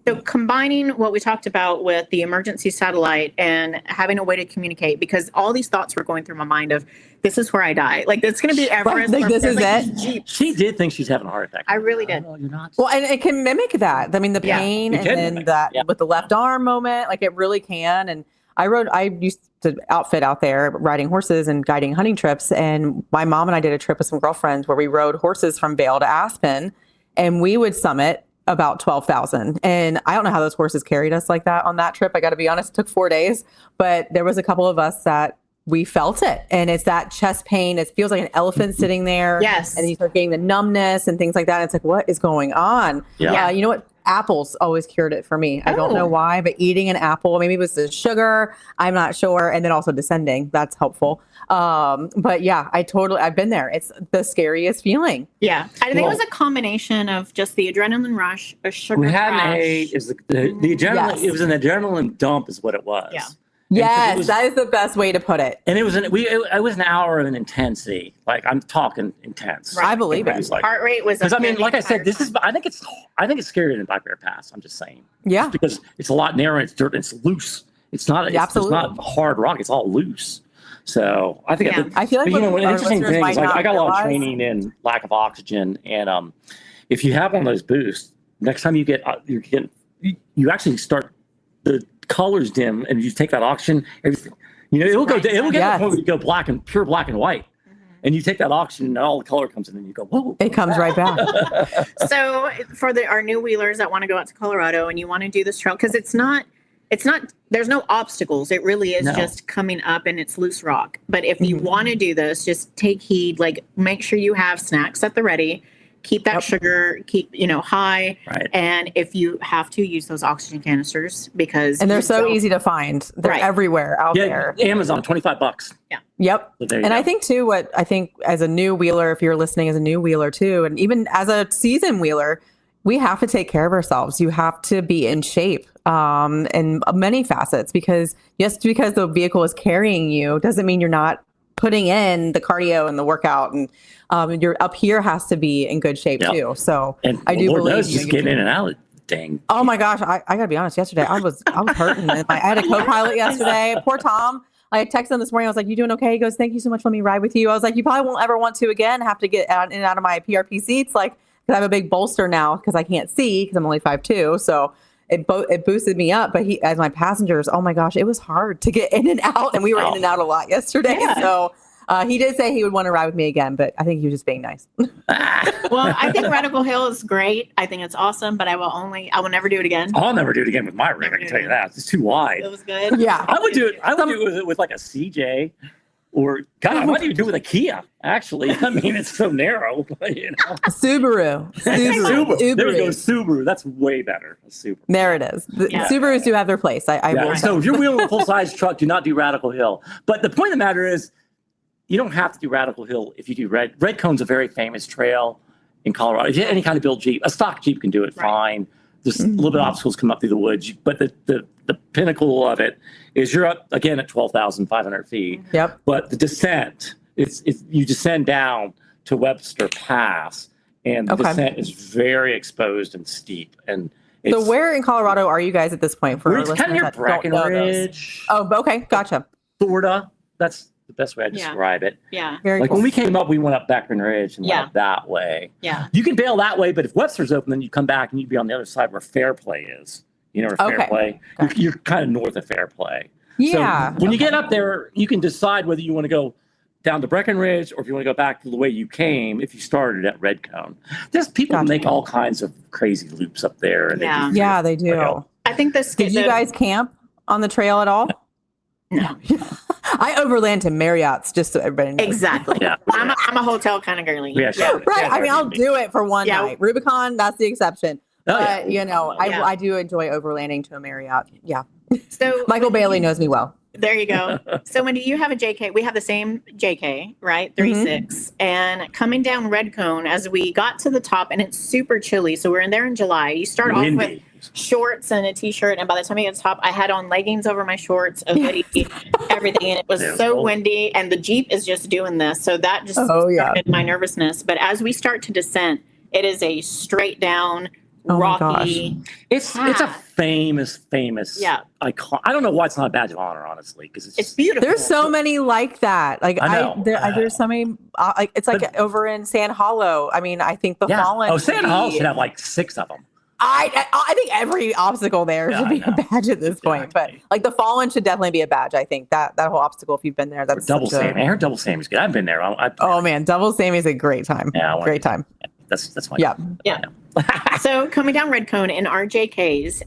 S3: So combining what we talked about with the emergency satellite and having a way to communicate, because all these thoughts were going through my mind of, this is where I die. Like, it's going to be Everest.
S2: Like, this is it.
S1: She did think she's having a heart attack.
S3: I really did.
S1: Oh, you're not.
S2: Well, and it can mimic that. I mean, the pain and then that with the left arm moment, like it really can. And I used to outfit out there riding horses and guiding hunting trips. And my mom and I did a trip with some girlfriends where we rode horses from Vail to Aspen, and we would summit about 12,000. And I don't know how those horses carried us like that on that trip. I got to be honest, it took 4 days, but there was a couple of us that we felt it. And it's that chest pain. It feels like an elephant sitting there.
S3: Yes.
S2: And you start getting the numbness and things like that. It's like, what is going on?
S1: Yeah.
S2: You know what? Apples always cured it for me. I don't know why, but eating an apple, maybe it was the sugar, I'm not sure. And then also descending, that's helpful. But yeah, I've been there. It's the scariest feeling.
S3: Yeah. I think it was a combination of just the adrenaline rush, a sugar
S1: We had
S3: crash.
S1: the adrenaline.
S2: Yes.
S1: It was an adrenaline dump, is what it was.
S3: Yeah.
S2: Yes, that is the best way to put it.
S1: And it was an hour of an intensity. Like, I'm talking intense.
S2: I believe it.
S1: was like,
S3: Heart rate was.
S1: because I mean, like I said, I think it's scarier than Black Bear Pass. I'm just saying.
S2: Yeah.
S1: Because it's a lot narrower. It's dirt. It's loose. It's not. It's not hard rock. It's all loose. So I think.
S3: Yeah.
S2: I feel like
S1: but,
S2: what
S1: an
S2: our
S1: interesting
S2: listeners
S1: thing
S2: might
S1: is, like,
S2: not
S1: I got a lot of
S2: realize-
S1: training in lack of oxygen, and if you have one of those boosts, next time you get you actually start the colors dim, and you take that oxygen, everything. It'll get to the point where you go pure black and white. And you take that oxygen and all the color comes in and you go, whoa.
S2: It comes right back.
S3: So for our new wheelers that want to go out to Colorado and you want to do this trail, because it's not, there's no obstacles. It really is just coming up and it's loose rock. But if you want to do this, just take heed, like make sure you have snacks at the ready. Keep that sugar, high.
S1: Right.
S3: And if you have to, use those oxygen canisters because.
S2: And they're so easy to find. They're everywhere out there.
S1: Amazon, $25.
S3: Yeah.
S2: Yep.
S1: So
S2: and I think too, as a new wheeler, if you're listening as a new wheeler too, and even as a seasoned wheeler, we have to take care of ourselves. You have to be in shape in many facets, because just because the vehicle is carrying you doesn't mean you're not putting in the cardio and the workout, and your up here has to be in good shape too. So
S1: and
S2: I do
S1: Lord
S2: believe
S1: knows, just getting in and out. Dang.
S2: Oh my gosh, I gotta be honest. Yesterday I was hurting. I had a co-pilot yesterday. Poor Tom. I texted him this morning. I was like, "You doing okay?" He goes, "Thank you so much. Let me ride with you." I was like, "You probably won't ever want to again. Have to get out in and out of my PRP seats, like, because I have a big bolster now because I can't see because I'm only 5'2". So it boosted me up. But as my passengers, oh my gosh, it was hard to get in and out, and we were in and out a lot yesterday.
S3: Yeah.
S2: So he did say he would want to ride with me again, but I think he was just being nice.
S3: Well, I think Radical Hill is great. I think it's awesome, but I will never do it again.
S1: I'll never do it again with my rig. I can tell you that. It's too wide.
S3: It was good.
S2: Yeah.
S1: I would do it with like a CJ, or God, I might even do it with a Kia. Actually, I mean, it's so narrow.
S2: Subaru.
S1: Subaru. There we go. Subaru. That's way better. A Subaru.
S2: There it is. Subarus do have their place. I will.
S1: So if you're wheeling a full size truck, do not do Radical Hill. But the point of the matter is, you don't have to do Radical Hill if you do Red Cone's a very famous trail in Colorado. If you have any kind of built Jeep, a stock Jeep can do it fine. There's a little bit of obstacles come up through the woods, but the pinnacle of it is you're up again at 12,500 feet.
S2: Yep.
S1: But the descent, it's you descend down to Webster Pass, and the descent is very exposed and steep. And
S2: so where in Colorado are you guys at this point? For
S1: it's kind of near Breckenridge.
S2: Oh, okay, gotcha.
S1: Sorta. That's the best way I describe it.
S3: Yeah.
S2: Very
S1: like
S2: cool.
S1: when we came up, we went up Breckenridge and went up that way.
S3: Yeah.
S1: You can bail that way, but if Webster's open, then you come back and you'd be on the other side where Fairplay is. You know where Fairplay? Gotcha. You're kind of north of Fairplay.
S2: Yeah.
S1: So when you get up there, you can decide whether you want to go down to Breckenridge or if you want to go back to the way you came if you started at Red Cone. There's people make all kinds of crazy loops up there. And
S2: they do.
S3: I think this.
S2: Did you guys camp on the trail at all?
S3: No.
S2: I overland to Marriott's just so everybody knows.
S3: Exactly. Yeah. I'm a hotel kind of girly.
S1: Yeah, sure.
S2: Right. I mean, I'll do it for one night. Rubicon, that's the exception. But, I do enjoy overlanding to a Marriott. Yeah.
S3: So
S2: Michael Bailey knows me well.
S3: There you go. So Wendy, you have a JK. We have the same JK, right? 3.6. And coming down Red Cone, as we got to the top, and it's super chilly. So we're in there in July. You start off with shorts and a t-shirt, and by the time I get to the top, I had on leggings over my shorts, a hoodie, everything, and it was so windy, and the Jeep is just doing this. So that just started my nervousness. But as we start to descend, it is a straight down rocky.
S1: It's a famous icon. I don't know why it's not a badge of honor, honestly, because it's
S3: beautiful.
S2: There's so many like that. Like
S1: I know.
S2: There's so many. Like it's like over in Sand Hollow. I mean, I think the Fallen.
S1: Oh, Sand Hollow should have like 6 of them.
S2: I think every obstacle there should be a badge at this point. But like the Fallen should definitely be a badge. I think that whole obstacle, if you've been there, that's
S1: Double Sammy. I heard Double Sammy's good. I've been there.
S2: Oh man, Double Sammy's a great time.
S1: Yeah,
S2: great time.
S1: Yeah, that's my
S3: yeah. So coming down Red Cone in our JKs,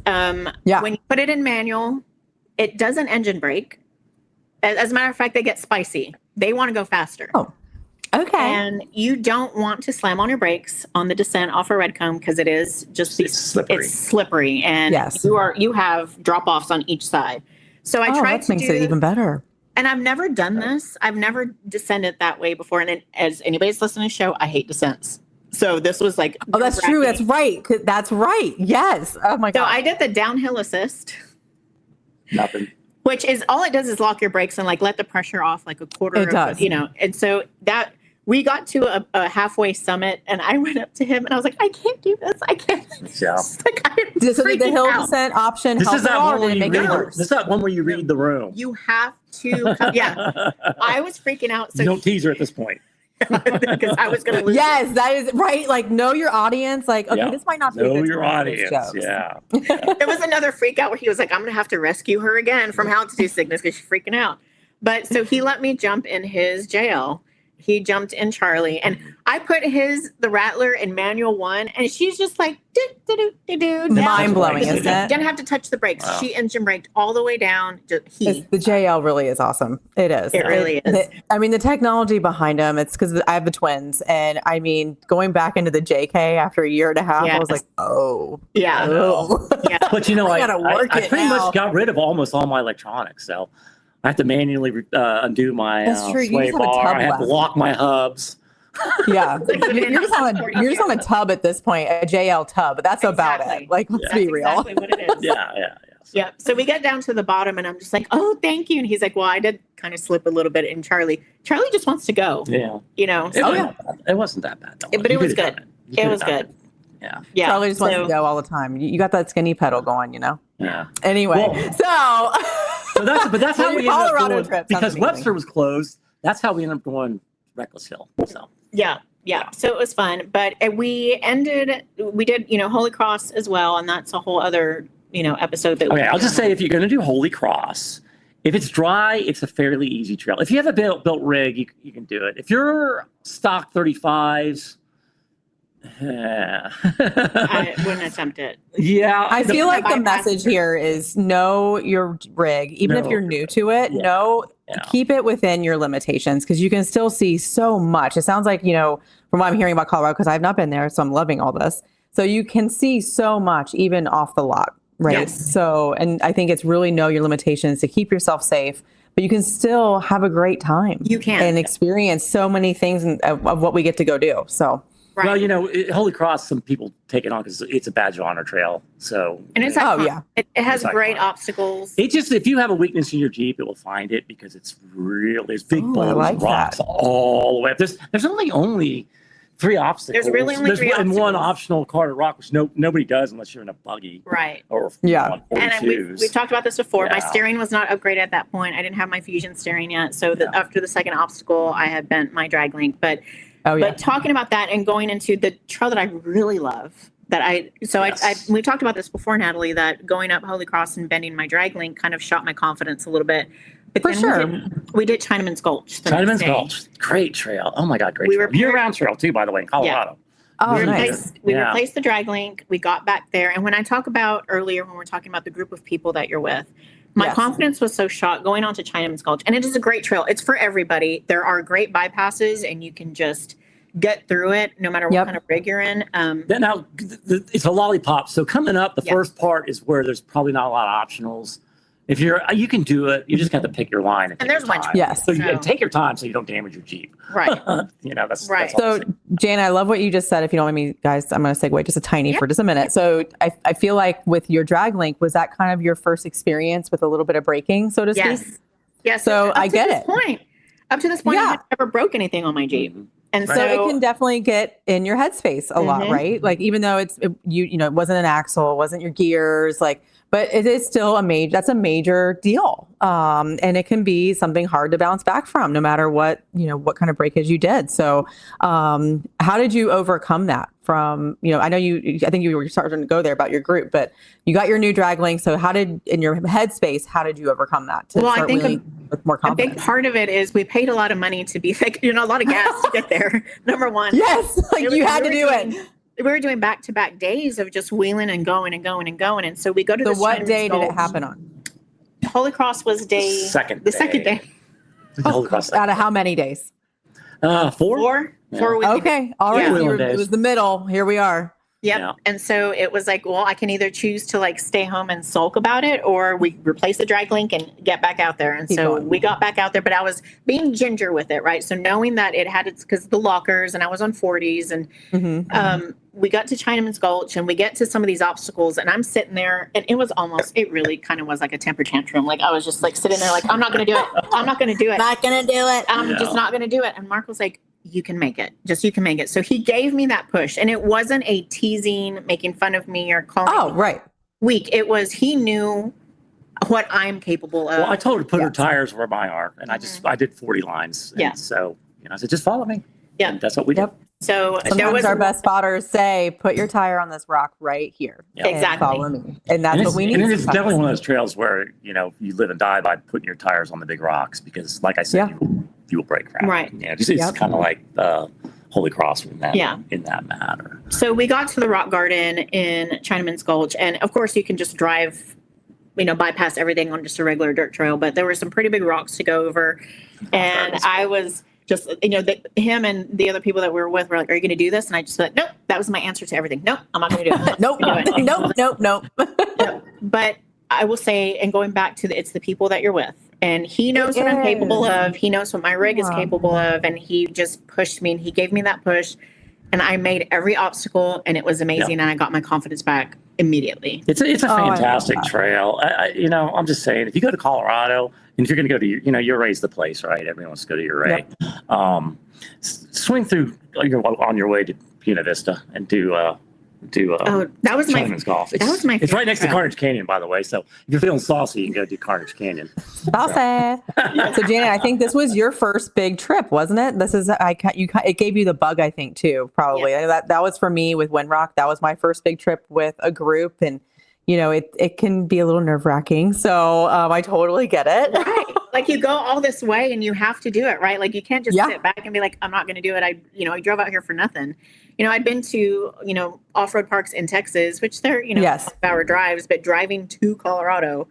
S3: when you put it in manual, it doesn't engine brake. As a matter of fact, they get spicy. They want to go faster.
S2: Oh. Okay.
S3: And you don't want to slam on your brakes on the descent off a red cone because it is just
S1: it's slippery.
S3: It's slippery, and you have drop offs on each side. So I tried to
S2: makes it even better.
S3: And I've never done this. I've never descended that way before. And as anybody's listening to the show, I hate descents. So this was like,
S2: oh, that's true. That's right. That's right. Yes. Oh my God.
S3: So I did the downhill assist.
S1: Nothing.
S3: Which is all it does is lock your brakes and like let the pressure off like a quarter.
S2: It does.
S3: And so that we got to a halfway summit and I went up to him and I was like, I can't do this. I can't.
S1: Yeah.
S3: Like,
S2: so did the hill descent option help at all? Did it make it worse?
S1: This is that one where you read the room.
S3: You have to. Yeah. I was freaking out. So
S1: you don't tease her at this point.
S3: Because I was going to lose.
S2: Yes, that is right. Like, know your audience. Like, okay, this might not be.
S1: Know your audience. Yeah.
S3: There was another freak out where he was like, I'm going to have to rescue her again from altitude sickness because she's freaking out. But so he let me jump in his JL. He jumped in Charlie, and I put the Rattler in manual 1, and she's just like,
S2: mind blowing, isn't it?
S3: Didn't have to touch the brakes. Wow. She engine braked all the way down.
S2: The JL really is awesome. It is.
S3: It really is.
S2: I mean, the technology behind them, it's because I have the twins, and I mean, going back into the JK after a year and a half, I was like,
S3: yeah.
S1: But you know, I pretty
S2: now.
S1: much got rid of almost all my electronics, so I have to manually undo my sway bar. I have to lock my hubs.
S2: Yeah, you're just on a tub at this point, a JL tub. But that's about it. Like, let's be real.
S3: Exactly what it is. Yeah. So we get down to the bottom, and I'm just like, "Oh, thank you." And he's like, "Well, I did kind of slip a little bit." And Charlie just wants to go.
S1: Yeah.
S3: You know.
S1: It wasn't that bad.
S3: But it was good. It was good.
S1: Yeah.
S2: Charlie just wants to go all the time. You got that skinny pedal going, you know.
S1: Yeah.
S2: Anyway,
S1: so that's how we ended up going, because Webster was closed. That's how we ended up going Reckless Hill. So
S3: yeah. So it was fun, but we did Holy Cross as well, and that's a whole other episode.
S1: I'll just say, if you're going to do Holy Cross, if it's dry, it's a fairly easy trail. If you have a built rig, you can do it. If you're stock 35s.
S3: I wouldn't attempt it.
S1: Yeah.
S2: I feel like the message here is know your rig, even if you're new to it, keep it within your limitations, because you can still see so much. It sounds like, from what I'm hearing about Colorado, because I've not been there, so I'm loving all this. So you can see so much even off the lot, right? Yes. So, and I think it's really know your limitations to keep yourself safe, but you can still have a great time.
S3: You can.
S2: And experience so many things of what we get to go do. So.
S3: Right.
S1: Well, Holy Cross, some people take it on because it's a badge of honor trail. So,
S3: and it's it has great obstacles.
S1: It just, if you have a weakness in your Jeep, it will find it, because it's real. There's big boulders and rocks all the way up. There's only 3 obstacles.
S3: There's really only 3 obstacles.
S1: And one optional car rock, which nobody does unless you're in a buggy.
S3: Right.
S1: Or
S3: and we've talked about this before. Yeah. My steering was not upgraded at that point. I didn't have my Fusion steering yet. So after the second obstacle, I had bent my drag link. But talking about that and going into the trail that I really love, we talked about this before, Natalie, that going up Holy Cross and bending my drag link kind of shot my confidence a little bit. But we did Chinaman's Gulch.
S1: Chinaman's Gulch, great trail. Oh my God, great trail. Year-round trail too, by the way, in Colorado.
S3: Yeah. Oh, nice. We replaced the drag link. We got back there, and when I talk about earlier, when we're talking about the group of people that you're with, my confidence was so shot going on to Chinaman's Gulch, and it is a great trail. It's for everybody. There are great bypasses, and you can just get through it no matter what kind of rig you're in.
S1: Now, it's a lollipop. So coming up, the first part is where there's probably not a lot of optionals. If you can do it, you just have to pick your line. And
S3: there's one.
S2: Yes.
S1: So you take your time so you don't damage your Jeep.
S3: Right.
S1: That's
S3: right.
S2: So, Jan, I love what you just said. If you don't mind me, guys, I'm going to segue just a tiny for just a minute. So I feel like with your drag link, was that kind of your first experience with a little bit of braking, so to speak?
S3: Yes.
S2: So I get it.
S3: Up to this point, I had never broke anything on my Jeep. And
S2: so it can definitely get in your headspace a lot, right? Like, even though it wasn't an axle, it wasn't your gears, like, but it is still that's a major deal. And it can be something hard to bounce back from, no matter what kind of breakage you did. So, how did you overcome that from, I know I think you were starting to go there about your group, but you got your new drag link. So in your headspace, how did you overcome that?
S5: I think
S2: with more confidence?
S5: A big part of it is we paid a lot of money to be like, a lot of gas to get there. Number one.
S2: Yes. Like you had to do it.
S5: We were doing back-to-back days of just wheeling and going and going and going. And so we go to the
S2: what day did it happen on?
S5: Holy Cross was the second day.
S2: Out of how many days?
S1: 4.
S5: 4 weeks.
S2: Okay. All right.
S1: Yeah.
S2: It was the middle. Here we are.
S5: Yep. Yeah. And so it was like, well, I can either choose to like stay home and sulk about it, or we replace the drag link and get back out there. And we got back out there, but I was being ginger with it, right? So knowing that it had because the lockers, and I was on 40s, and we got to Chinaman's Gulch, and we get to some of these obstacles, and I'm sitting there, and it really kind of was like a temper tantrum. Like I was just like sitting there, like, I'm not going to do it. I'm not going to do it.
S2: Not going to do it.
S5: I'm just not going to do it. And Mark was like, you can make it. You can make it. So he gave me that push, and it wasn't a teasing, making fun of me or calling me weak. It was, he knew what I'm capable of.
S1: Well, I told her to put her tires where mine are, and I did 40 lines. And so, I said, just follow me.
S5: Yeah.
S1: And that's what we did.
S5: So
S2: sometimes our best spotters say, put your tire on this rock right here.
S5: Yep. Exactly.
S2: Follow me. And that's what we need.
S1: And it's definitely one of those trails where, you live and die by putting your tires on the big rocks, because like I said, you will break crap.
S5: Right.
S1: Yeah. It's kind of like Holy Cross in that matter.
S5: So we got to the rock garden in Chinaman's Gulch, and of course you can just drive, bypass everything on just a regular dirt trail, but there were some pretty big rocks to go over. And I was just, him and the other people that we were with were like, are you going to do this? And I just said, nope, that was my answer to everything. Nope, I'm not going to do it.
S2: Nope.
S5: But I will say, and going back to it's the people that you're with, and he knows what I'm capable of. He knows what my rig is capable of. And he just pushed me, and he gave me that push, and I made every obstacle, and it was amazing. And I got my confidence back immediately.
S1: It's a fantastic trail. I'm just saying, if you go to Colorado, and if you're going to go to your ray's the place, right? Everyone wants to go to your ray. Yep. Swing through on your way to Buena Vista and do
S5: that was
S1: Chinaman's Golf. It's right next to Carnage Canyon, by the way. So if you're feeling saucy, you can go do Carnage Canyon.
S2: Saucy. So Janet, I think this was your first big trip, wasn't it? It gave you the bug, I think, too, probably. Yes. That was for me with Windrock. That was my first big trip with a group, and it can be a little nerve-wracking. So I totally get it.
S5: Right. Like you go all this way and you have to do it, right? Like you can't just sit back and be like, I'm not going to do it. I drove out here for nothing. I'd been to, off-road parks in Texas, which they're, 5-hour drives, but driving to Colorado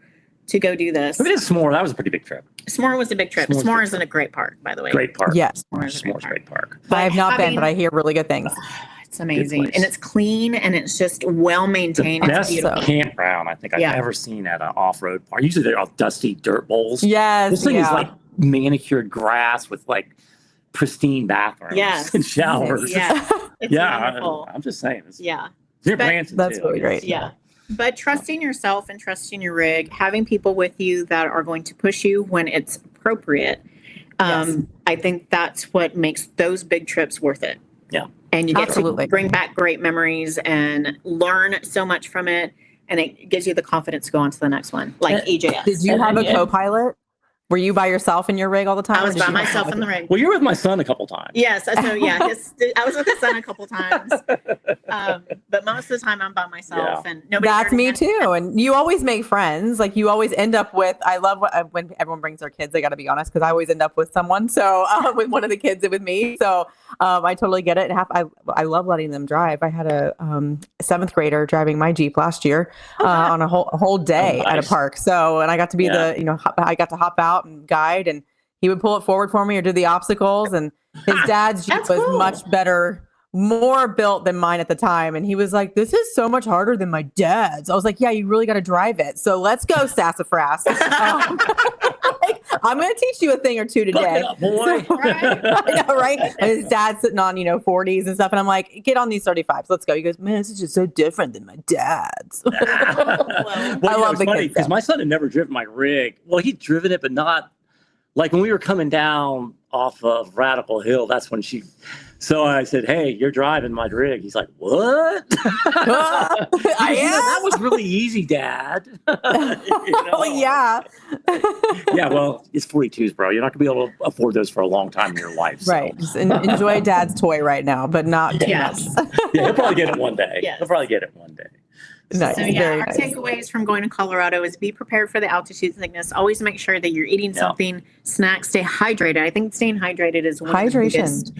S5: to go do this.
S1: We did S'more. That was a pretty big trip.
S5: S'more was a big trip. S'more is in a great park, by the way.
S1: Great park.
S2: Yes.
S1: S'more's a great park.
S2: I have not been, but I hear really good things.
S5: It's amazing. And it's clean, and it's just well maintained.
S1: The best campground I think I've ever seen at an off-road park. Usually they're all dusty dirt bowls.
S2: Yes.
S1: This thing is like manicured grass with like pristine bathrooms and showers.
S5: Yeah. It's wonderful.
S1: I'm just saying.
S2: That's really great.
S5: Yeah. But trusting yourself and trusting your rig, having people with you that are going to push you when it's appropriate. I think that's what makes those big trips worth it.
S1: Yeah.
S5: And you get to bring back great memories and learn so much from it. And it gives you the confidence to go on to the next one, like EJS.
S2: Did you have a co-pilot? Were you by yourself in your rig all the time?
S5: I was by myself in the rig.
S1: Well, you were with my son a couple times.
S5: Yes. So I was with his son a couple times. But most of the time I'm by myself. And nobody.
S2: That's me too. And you always make friends. Like you always end up with, I love when everyone brings their kids, they got to be honest, because I always end up with someone. So with one of the kids with me. So I totally get it. I love letting them drive. I had a 7th grader driving my Jeep last year on a whole day at a park. So, and I got to be I got to hop out and guide, and he would pull it forward for me or do the obstacles. And his dad's Jeep was much better, more built than mine at the time. And he was like, this is so much harder than my dad's. I was like, yeah, you really got to drive it. So let's go, sassafras. I'm going to teach you a thing or two today.
S1: Up, boy.
S2: I know, right? And his dad's sitting on, 40s and stuff. And I'm like, get on these 35s. Let's go. He goes, man, this is just so different than my dad's.
S1: I love the funny because my son had never driven my rig. Well, he'd driven it, but not like when we were coming down off of Radical Hill. That's when she So I said, "Hey, you're driving my rig." He's like, "What?"
S2: I am.
S1: That was really easy, Dad.
S2: Oh yeah.
S1: Yeah, well, it's 42s, bro. You're not gonna be able to afford those for a long time in your life. So.
S2: Right. Just enjoy Dad's toy right now, but not too much.
S1: Yeah, he'll probably get it one day.
S5: Yes.
S1: He'll probably get it one day.
S2: Nice.
S5: So yeah,
S2: Very
S5: our
S2: nice.
S5: takeaways from going to Colorado is be prepared for the altitude sickness. Always make sure that you're eating something, snacks, stay hydrated. I think staying hydrated is one of the biggest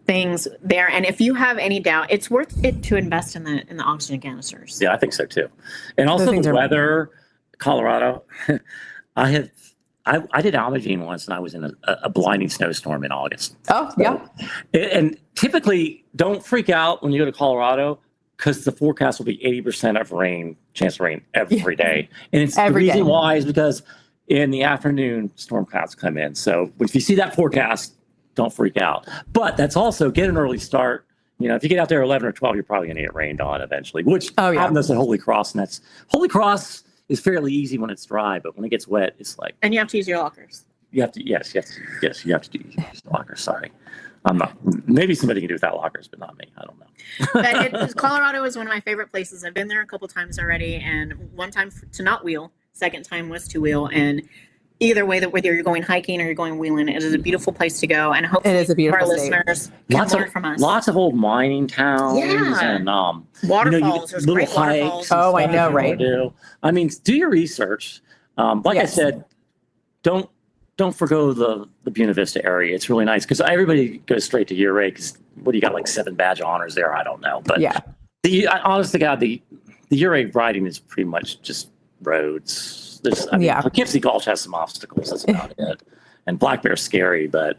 S5: things there. And if you have any doubt, it's worth it to invest in the oxygen canisters.
S1: Yeah, I think so too. And also the weather, Colorado. I did Almagene once, and I was in a blinding snowstorm in August.
S2: Oh yeah.
S1: And typically, don't freak out when you go to Colorado, because the forecast will be 80% of rain, chance of rain every day. And it's the reason why is because in the afternoon, storm clouds come in. So if you see that forecast, don't freak out. But that's also get an early start. You know, if you get out there 11 or 12, you're probably going to get rained on eventually, which happens at Holy Cross. And Holy Cross is fairly easy when it's dry, but when it gets wet, it's like.
S5: And you have to use your lockers.
S1: You have to use lockers. Sorry. I'm not. Maybe somebody can do without lockers, but not me. I don't know.
S5: But Colorado is one of my favorite places. I've been there a couple times already, and one time to not wheel, second time was to wheel. And either way, that whether you're going hiking or you're going wheeling, it is a beautiful place to go. And hopefully,
S2: it is a beautiful
S5: our
S2: state.
S5: listeners can learn from us.
S1: Lots of old mining towns and
S5: waterfalls. There's
S1: little
S5: great waterfalls.
S2: Oh, I know, right?
S1: I mean, do your research. I said, don't forgo the Buena Vista area. It's really nice because everybody goes straight to Ouray because what do you got, like 7 badge honors there? I don't know. But honest to God, the Ouray riding is pretty much just roads. Poughkeepsie Gulch has some obstacles. That's about it. And Black Bear's scary, but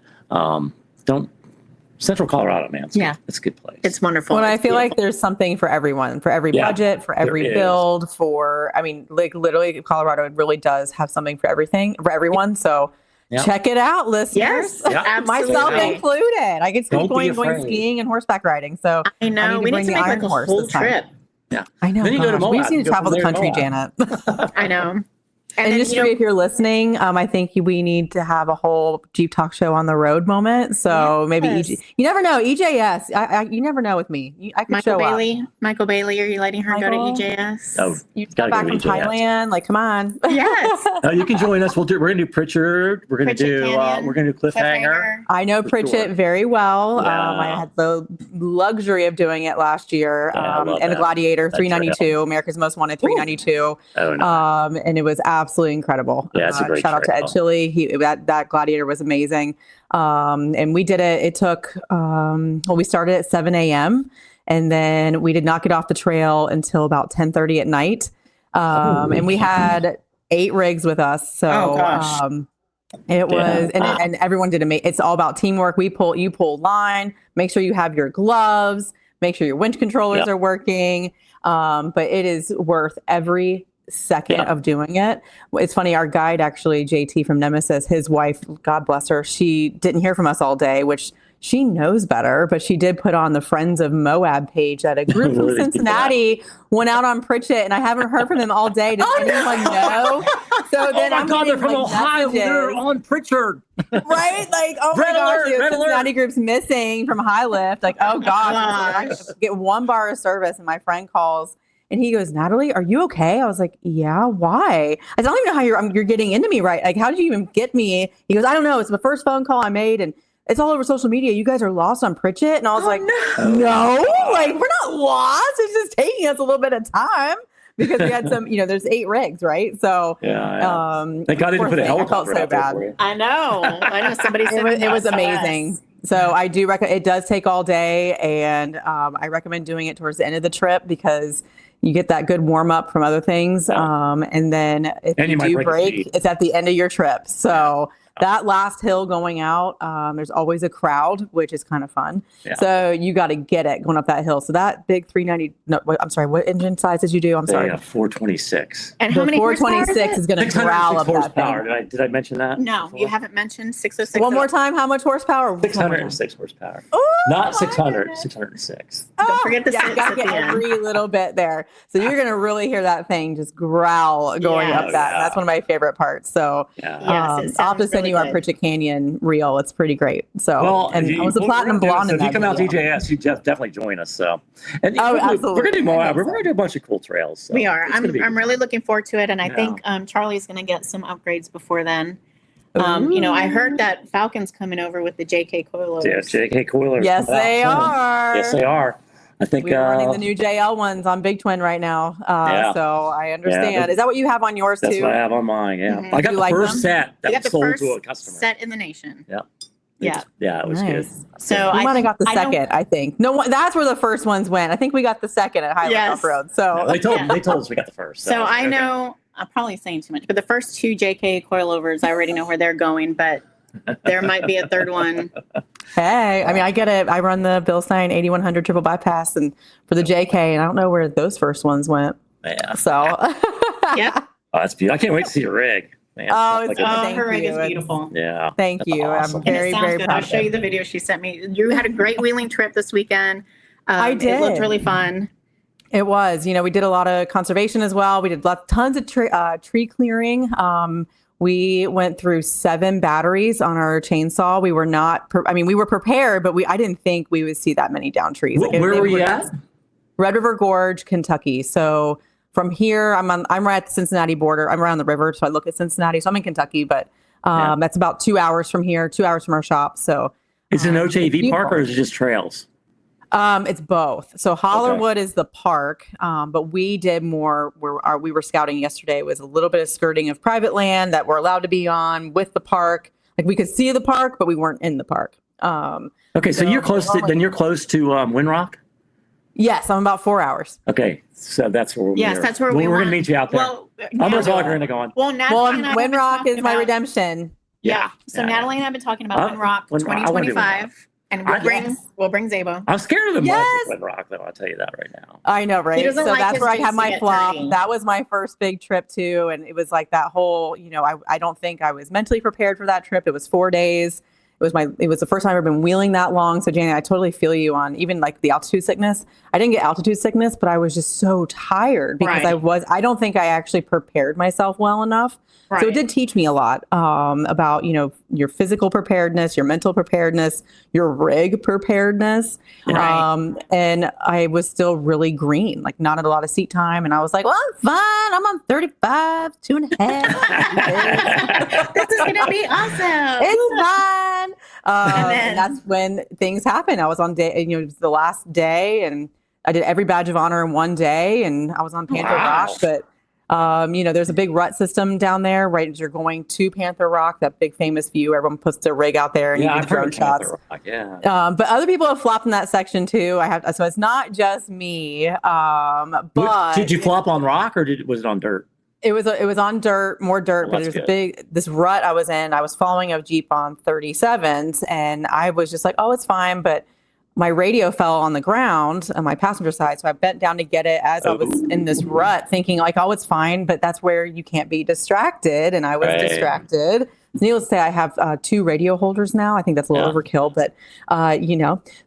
S1: Central Colorado, man. It's a good place.
S5: It's wonderful.
S2: Well, I feel like there's something for everyone, for every budget, for every build, like literally Colorado really does have something for everyone. So check it out, listeners.
S5: Yes,
S2: myself included. I could keep going skiing and horseback riding. So
S5: I know we need to make like a whole trip.
S1: Yeah,
S2: I know.
S1: Then you go to Moab.
S2: We just need to travel the country, Janet.
S5: I know.
S2: And just if you're listening, I think we need to have a whole Jeep Talk show on the road moment. So maybe you never know. EJS, you never know with me. I can show up.
S5: Michael Bailey, are you letting her go to EJS?
S1: Oh,
S2: you got back from Thailand. Like, come on.
S5: Yes.
S1: You can join us. We're going to do Pritchard. We're going to do Cliffhanger.
S2: I know Pritchard very well. I had the luxury of doing it last year. And the Gladiator 392, America's Most Wanted 392.
S1: Oh, nice.
S2: And it was absolutely incredible.
S1: Yeah, it's a great
S2: shout out to Ed Chili. That Gladiator was amazing. And we did it. It took, we started at 7 a.m. and then we did not get off the trail until about 10:30 at night. And we had 8 rigs with us. So, it was, and everyone did amazing. It's all about teamwork. You pull line, make sure you have your gloves, make sure your winch controllers are working. But it is worth every second of doing it. It's funny, our guide actually, JT from Nemesis, his wife, God bless her, she didn't hear from us all day, which she knows better, but she did put on the Friends of Moab page that a group from Cincinnati went out on Pritchett, and I haven't heard from them all day. Does anyone know? So then I'm
S1: they're from Ohio. They're on Pritchard.
S2: Right? Like, oh my gosh, Cincinnati group's missing from High Lift. Like, oh gosh. I get 1 bar of service, and my friend calls. And he goes, Natalie, are you okay? I was like, yeah, why? I don't even know how you're getting into me, right? Like, how did you even get me? He goes, I don't know. It's the first phone call I made, and it's all over social media. You guys are lost on Pritchett. And I was no, like, we're not lost. It's just taking us a little bit of time because we had some, there's 8 rigs, right? So,
S1: thank God they didn't put a helicopter.
S2: I felt so bad.
S5: I know. Somebody said
S2: it was amazing. So I do recommend. It does take all day, and I recommend doing it towards the end of the trip because you get that good warm up from other things. And then if you do break, it's at the end of your trip. So that last hill going out, there's always a crowd, which is kind of fun. Yeah. So you got to get it going up that hill. So that big 390, I'm sorry, what engine size did you do? I'm sorry.
S1: 426.
S5: And how many
S2: 426 is going to growl up that thing.
S1: Did I mention that?
S5: No,
S1: before?
S5: You haven't mentioned 606.
S2: One more time, how much horsepower?
S1: 606 horsepower. Not 600, 606.
S5: Don't forget the
S2: you got to get every little bit there. So you're going to really hear that thing just growl going up that. That's one of my favorite parts. So I'll have to send you our
S5: good.
S2: Pritchett Canyon reel. It's pretty great. So,
S1: Well,
S2: and I was a platinum blonde
S1: So
S2: in
S1: if you
S2: that
S1: come out to
S2: video.
S1: DJS, you definitely join us. So, and
S2: Oh,
S1: we're
S2: absolutely.
S1: gonna do more.
S2: I think
S1: We're
S2: so.
S1: gonna do a bunch of cool trails. So
S5: We are.
S1: it's gonna be-
S5: I'm really looking forward to it, and I
S1: Yeah.
S5: think Charlie's going to get some upgrades before then. I heard that Falcon's coming over with the JK coilovers.
S1: Yeah, JK coilers.
S2: Yes,
S1: coming out
S2: they
S1: soon.
S2: are.
S1: Yes, they are. I think
S2: We're running the new JL ones on Big Twin right now.
S1: Yeah.
S2: So I understand.
S1: Yeah,
S2: Is that what you have on yours
S1: that's
S2: too?
S1: what I have on mine. Yeah,
S5: Mhm.
S1: I got
S2: You
S1: the
S2: like
S1: first
S2: them?
S1: set
S5: We got
S1: that
S5: the
S1: sold
S5: first
S1: to a customer.
S5: set in the nation.
S1: Yeah.
S5: Yeah.
S1: Yeah, it was good.
S2: Nice.
S5: So
S2: We might have got the
S5: I know-
S2: second, I think. No, that's where the first ones went. I think we got the second at Highland
S5: Yes.
S2: Off-Road. So
S1: No, they told us we got the first.
S5: So I
S1: okay.
S5: know I'm probably saying too much, but the first 2 JK coilovers, I already know where they're going, but there might be a third one.
S2: hey, I mean, I get it. I run the Bill Stein 8100 triple bypass and for the JK, and I don't know where those first ones went.
S1: Yeah.
S2: So
S5: Yep.
S1: Oh, that's beautiful. I can't wait to see your rig. Man,
S2: Oh, it's
S1: like a-
S2: Thank
S5: her rig
S2: you.
S5: is beautiful.
S1: yeah.
S2: thank
S1: That's
S2: you.
S1: awesome.
S2: I'm
S1: And
S2: very,
S5: and it sounds
S2: very
S5: good.
S2: proud
S5: I'll
S2: of
S5: show
S2: it.
S5: you the video she sent me. You had a great wheeling trip this weekend.
S2: I
S5: It looked
S2: did.
S5: really fun.
S2: It was, we did a lot of conservation as well. We did tons of tree clearing. We went through 7 batteries on our chainsaw. We were not, we were prepared, but I didn't think we would see that many down trees.
S1: Where were you at?
S2: Red River Gorge, Kentucky. So from here, I'm right at the Cincinnati border. I'm around the river, so I look at Cincinnati. So I'm in Kentucky, but that's about 2 hours from here, 2 hours from our shop. So
S1: Is it an OJV park
S2: beautiful.
S1: or is it just trails?
S2: It's both. So Hollerwood is the park, but we did more. We were scouting yesterday. It was a little bit of skirting of private land that we're allowed to be on with the park. Like we could see the park, but we weren't in the park.
S1: Okay, so you're close to you're close to Windrock.
S2: Yes, I'm about 4 hours.
S1: Okay, so that's where we're.
S5: Yes, that's where we
S1: we're
S5: want.
S1: gonna meet you out there.
S5: Well,
S1: I'm gonna
S5: Natalie-
S1: talk her into going.
S5: Well, Natalie
S2: Well,
S5: and I have been
S2: Windrock
S5: talking
S2: is my
S5: about-
S2: redemption.
S5: Yeah. So
S1: Yeah.
S5: Natalie and I have been talking about Windrock
S1: Windrock. I wanna do
S5: 2025, and we'll bring Zabo.
S1: I'm scared of the mud
S2: Yes.
S1: with Windrock, though. I'll tell you that right now.
S2: I know, right?
S5: He doesn't
S2: So
S5: like
S2: that's
S5: his
S2: where I had
S5: juice to
S2: my
S5: get
S2: flop.
S5: dirty.
S2: That was my first big trip too, and it was like that whole. I don't think I was mentally prepared for that trip. It was 4 days. It was the first time I've ever been wheeling that long. So Janet, I totally feel you on even like the altitude sickness. I didn't get altitude sickness, but I was just so tired because
S5: Right.
S2: I don't think I actually prepared myself well enough. So
S5: Right.
S2: it did teach me a lot about, your physical preparedness, your mental preparedness, your rig preparedness.
S5: Right.
S2: And I was still really green, like not a lot of seat time. And I was like, well, I'm fine. I'm on 35, 2.5.
S5: This is gonna be awesome.
S2: It's fine.
S5: And then-
S2: And that's when things happened. I was on day, it was the last day, and I did every badge of honor in one day, and I was on Panther
S1: Wow.
S2: Rock. But there's a big rut system down there, right as you're going to Panther Rock, that big famous view. Everyone puts their rig out there and
S1: Yeah,
S2: you
S1: I've
S2: get
S1: heard
S2: drone
S1: of
S2: shots.
S1: Panther Rock, yeah.
S2: But other people have flopped in that section too. So it's not just me. But
S1: Did you flop on rock or was it on dirt?
S2: it was on dirt, more dirt,
S1: Well,
S2: but
S1: that's
S2: it was this rut I was in. I was following a Jeep on 37s, and I was just like, oh, it's fine. But my radio fell on the ground on my passenger side, so I bent down to get it as I was in this rut, thinking like, oh, it's fine. But that's where you can't be distracted, and I was
S1: Right.
S2: distracted. Needless to say, I have 2 radio holders now. I think that's a little overkill, but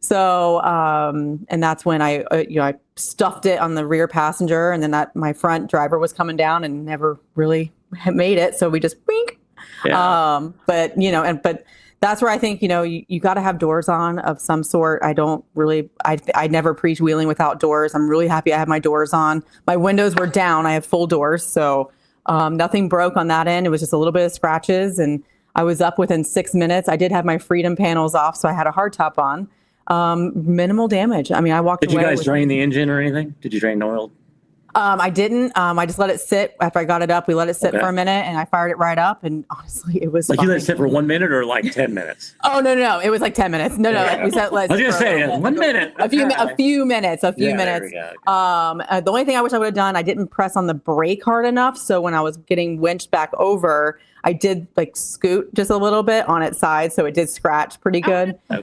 S2: So and that's when I stuffed it on the rear passenger, and then my front driver was coming down and never really made it. So we just bink.
S1: Yeah.
S2: But that's where I think you got to have doors on of some sort. I never preach wheeling without doors. I'm really happy I have my doors on. My windows were down. I have full doors, so nothing broke on that end. It was just a little bit of scratches, and I was up within 6 minutes. I did have my freedom panels off, so I had a hard top on. Minimal damage. I mean, I walked
S1: Did
S2: away.
S1: you guys drain the engine or anything? Did you drain the oil?
S2: I didn't. I just let it sit after I got it up. We let it sit
S1: Okay.
S2: for a minute, and I fired it right up. And honestly, it was
S1: Like you let it
S2: fine.
S1: sit for 1 minute or like 10 minutes?
S2: Oh no! It was like 10 minutes. No,
S1: Yeah.
S2: we said let's.
S1: I was gonna say 1 minute.
S2: A few minutes.
S1: Yeah, there
S2: minutes.
S1: we go.
S2: The only thing I wish I would have done, I didn't press on the brake hard enough. So when I was getting winched back over, I did like scoot just a little bit on its side, so it did scratch pretty good.
S1: Okay.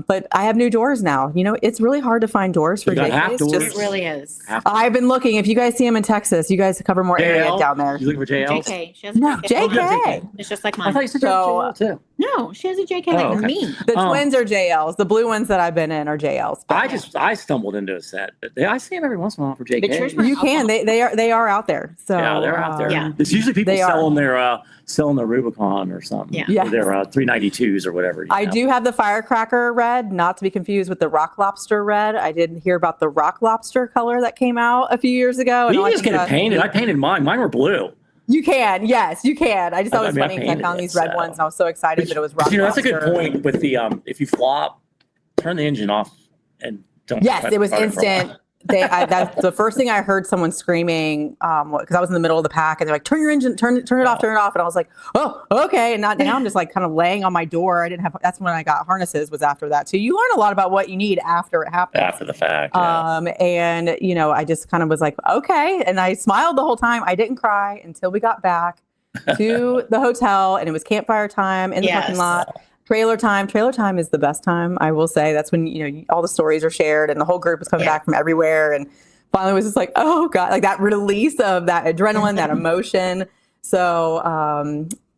S2: But I have new doors now. It's really hard to find doors for
S1: You got half
S2: JKs.
S1: doors?
S5: It really is.
S2: I've been looking. If you guys see them in Texas, you guys cover more area
S1: JL?
S2: down there.
S1: You looking for JL?
S5: JK. She has a
S2: No,
S5: JK.
S2: JK.
S5: It's just like
S1: I
S5: mine.
S1: thought you said
S2: So,
S1: JL too.
S5: No, she has a JK like
S1: okay.
S5: me.
S2: The twins are JLs. The blue ones that I've been in are JLs. But
S1: I stumbled into a set, but I see them every once in a while for JK.
S5: But yours were-
S2: you can. They are out there. So
S1: Yeah, they're out there.
S5: Yeah.
S1: It's usually people
S2: They are.
S1: selling their selling the Rubicon or something.
S5: Yeah.
S2: Yes.
S1: They're 392s or whatever.
S2: I do have the Firecracker red, not to be confused with the Rock Lobster red. I didn't hear about the Rock Lobster color that came out a few years ago.
S1: You just get it painted. I painted mine. Mine were blue.
S2: You can. Yes, you can. I just thought it was funny because I found these red ones and I was so excited that it was Rock Lobster.
S1: That's a good point with the, if you flop, turn the engine off and don't.
S2: Yes, it was instant. That's the first thing I heard someone screaming, because I was in the middle of the pack and they're like, turn your engine, turn it off, turn it off. And I was like, oh, okay. And now I'm just like kind of laying on my door. That's when I got harnesses, was after that too. You learn a lot about what you need after it happens.
S1: After the fact. Yeah.
S2: And I just kind of was like, okay. And I smiled the whole time. I didn't cry until we got back to the hotel and it was campfire time in the parking lot. Trailer time. Trailer time is the best time, I will say. That's when, all the stories are shared and the whole group is coming back from everywhere. And finally was just like, oh God, like that release of that adrenaline, that emotion. So,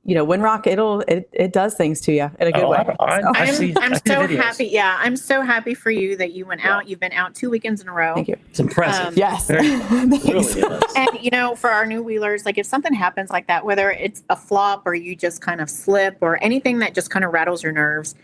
S2: Windrock, it does things to you in a good way.
S5: I'm so happy. Yeah. I'm so happy for you that you went out. You've been out 2 weekends in a row.
S2: Thank you.
S1: It's impressive.
S2: Yes.
S1: It really is.
S5: And, for our new wheelers, like if something happens like that, whether it's a flop or you just kind of slip or anything that just kind of rattles your nerves,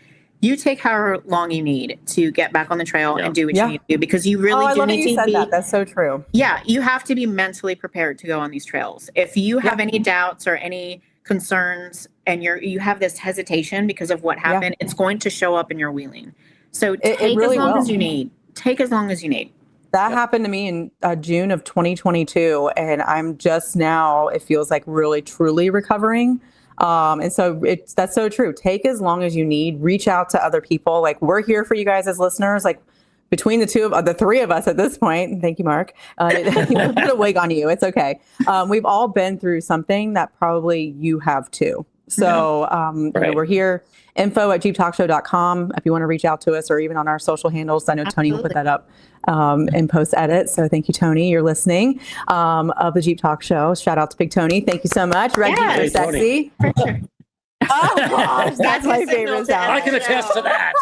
S5: you take however long you need to get back on the trail and do what you need to do, because you really do need to be.
S2: That's so true.
S5: Yeah. You have to be mentally prepared to go on these trails. If you have any doubts or any concerns and you have this hesitation because of what happened, it's going to show up in your wheeling. So take as long as you need. Take as long as you need.
S2: That happened to me in June of 2022, and I'm just now, it feels like really truly recovering. And so that's so true. Take as long as you need. Reach out to other people. Like, we're here for you guys as listeners. Like, between the three of us at this point, thank you, Mark. Put a wig on you. It's okay. We've all been through something that probably you have too. So we're here. info@xjtalk.com if you want to reach out to us, or even on our social handles. I know Tony will put that up in post edit. So thank you, Tony. You're listening of the Jeep Talk Show. Shout out to Big Tony. Thank you so much. Red Jeeps are sexy.
S5: For sure.
S2: Oh gosh, that's my favorite sound.
S1: I can attest to that.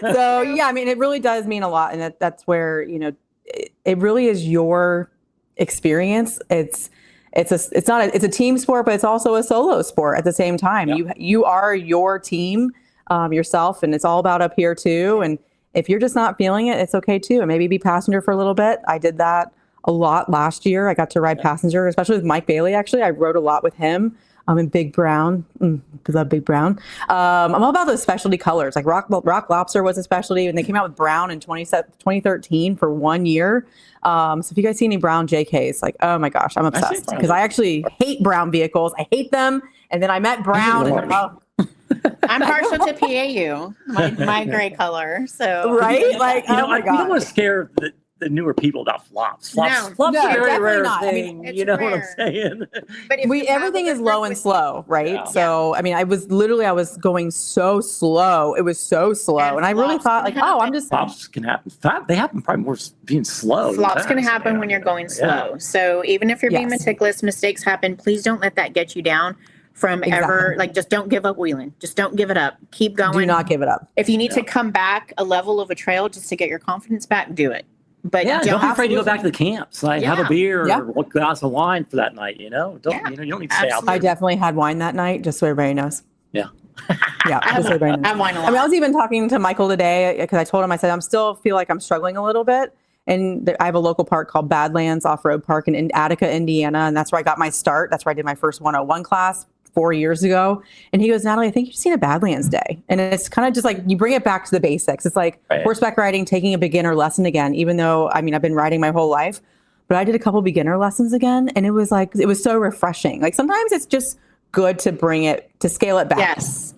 S2: So it really does mean a lot, and that's where it really is your experience. It's a team sport, but it's also a solo sport at the same time. You are your team, yourself, and it's all about up here too. And if you're just not feeling it, it's okay too. And maybe be passenger for a little bit. I did that a lot last year. I got to ride passenger, especially with Mike Bailey. Actually, I rode a lot with him. In Big Brown, because I love Big Brown. I'm all about those specialty colors. Like Rock Lobster was a specialty, and they came out with brown in 2013 for 1 year. So if you guys see any brown JKs, like, oh my gosh, I'm obsessed, because I actually hate brown vehicles. I hate them. And then I met brown, and
S5: I'm partial to PAU, my gray color. So
S2: right, like, oh my
S1: you
S2: god,
S1: don't want to scare the newer people about flops. Flops
S2: no,
S1: are a very
S2: definitely
S1: rare
S2: not.
S1: thing.
S5: It's
S1: you know
S5: rare.
S1: what I'm saying?
S5: But
S2: everything is low and slow, right?
S1: Yeah.
S2: So, I was going so slow. It was so slow. And I really thought
S1: Flops can happen. They happen probably more being slow.
S5: Flops can happen when you're going slow.
S1: Yeah.
S5: So even if you're being meticulous, mistakes happen. Please don't let that get you down from ever, just don't give up wheeling. Just don't give it up. Keep going.
S2: Do not give it up.
S5: If you need to come back a level of a trail just to get your confidence back, do it. But
S1: don't be afraid to go back to the camps. Like have a beer or a glass of wine for that night. You don't need to stay out there.
S2: I definitely had wine that night, just so everybody knows.
S1: Yeah.
S2: Just so everybody knows.
S5: I have wine a lot.
S2: I was even talking to Michael today, because I told him, I said, I'm still feel like I'm struggling a little bit. And I have a local park called Badlands Off-Road Park in Attica, Indiana. And that's where I got my start. That's where I did my first 101 class 4 years ago. And he goes, Natalie, I think you've seen a Badlands day. And it's kind of just like, you bring it back to the basics. It's like horseback riding, taking a beginner lesson again, even though, I've been riding my whole life, but I did a couple beginner lessons again. And it was so refreshing. Like sometimes it's just good to scale it back.
S5: Yes.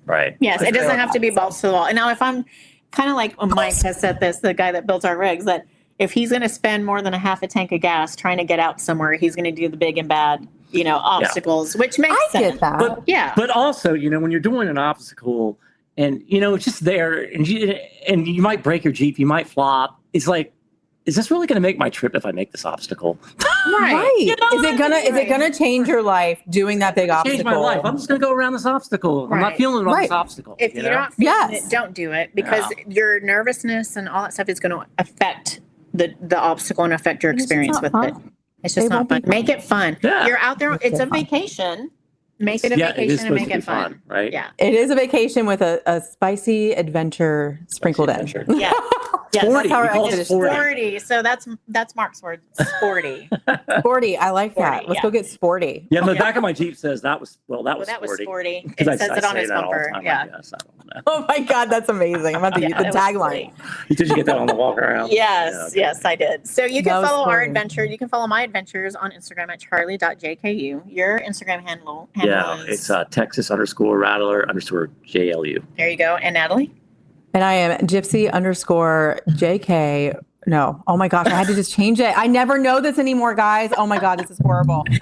S1: Right.
S5: Yes. It doesn't have to be balls to the wall. And now if I'm kind of like Mike has said this, the guy that built our rigs, that if he's going to spend more than a half a tank of gas trying to get out somewhere, he's going to do the big and bad, obstacles, which makes sense.
S2: I get that.
S1: But also, when you're doing an obstacle and, it's just there and you might break your Jeep, you might flop. It's like, is this really going to make my trip if I make this obstacle?
S2: Right. Is it gonna change your life doing that big obstacle?
S1: Change my life. I'm just going to go around this obstacle. I'm not feeling it on this obstacle.
S5: If you're not feeling it, don't do it, because your nervousness and all that stuff is going to affect the obstacle and affect your experience with it. It's just not fun. Make it fun. Yeah. You're out there. It's a vacation. Make it a vacation and make it fun.
S1: Right?
S5: Yeah.
S2: It is a vacation with a spicy adventure sprinkled in.
S5: Yeah. Yes.
S1: Sporty.
S2: That's how
S1: We call
S2: it's
S1: it sporty.
S5: Sporty. So that's Mark's word. Sporty.
S2: Sporty. I like that.
S5: Sporty,
S2: Let's
S5: yeah.
S2: go get sporty.
S1: Yeah, the back of my Jeep says that was
S5: That was sporty. It
S1: 'Cause I
S5: says it on
S1: say
S5: his
S1: that all the
S5: bumper.
S1: time,
S5: Yeah.
S1: I guess. I don't know.
S2: Oh my God, that's amazing. I'm about to use the
S5: it was
S2: tagline.
S5: sporty.
S1: Did you get that on the walk around?
S5: Yes,
S1: Yeah, okay.
S5: yes, I did. So you
S2: That
S5: can
S2: was
S5: follow our
S2: funny.
S5: adventure. You can follow my adventures on Instagram at charlie.jku. Your Instagram handle
S1: Yeah,
S5: is
S1: it's Texas _Rattler _JLU.
S5: there you go. And Natalie?
S2: And I am Gypsy_JK. No. Oh my gosh. I had to just change it. I never know this anymore, guys. Oh my God. This is horrible. Oh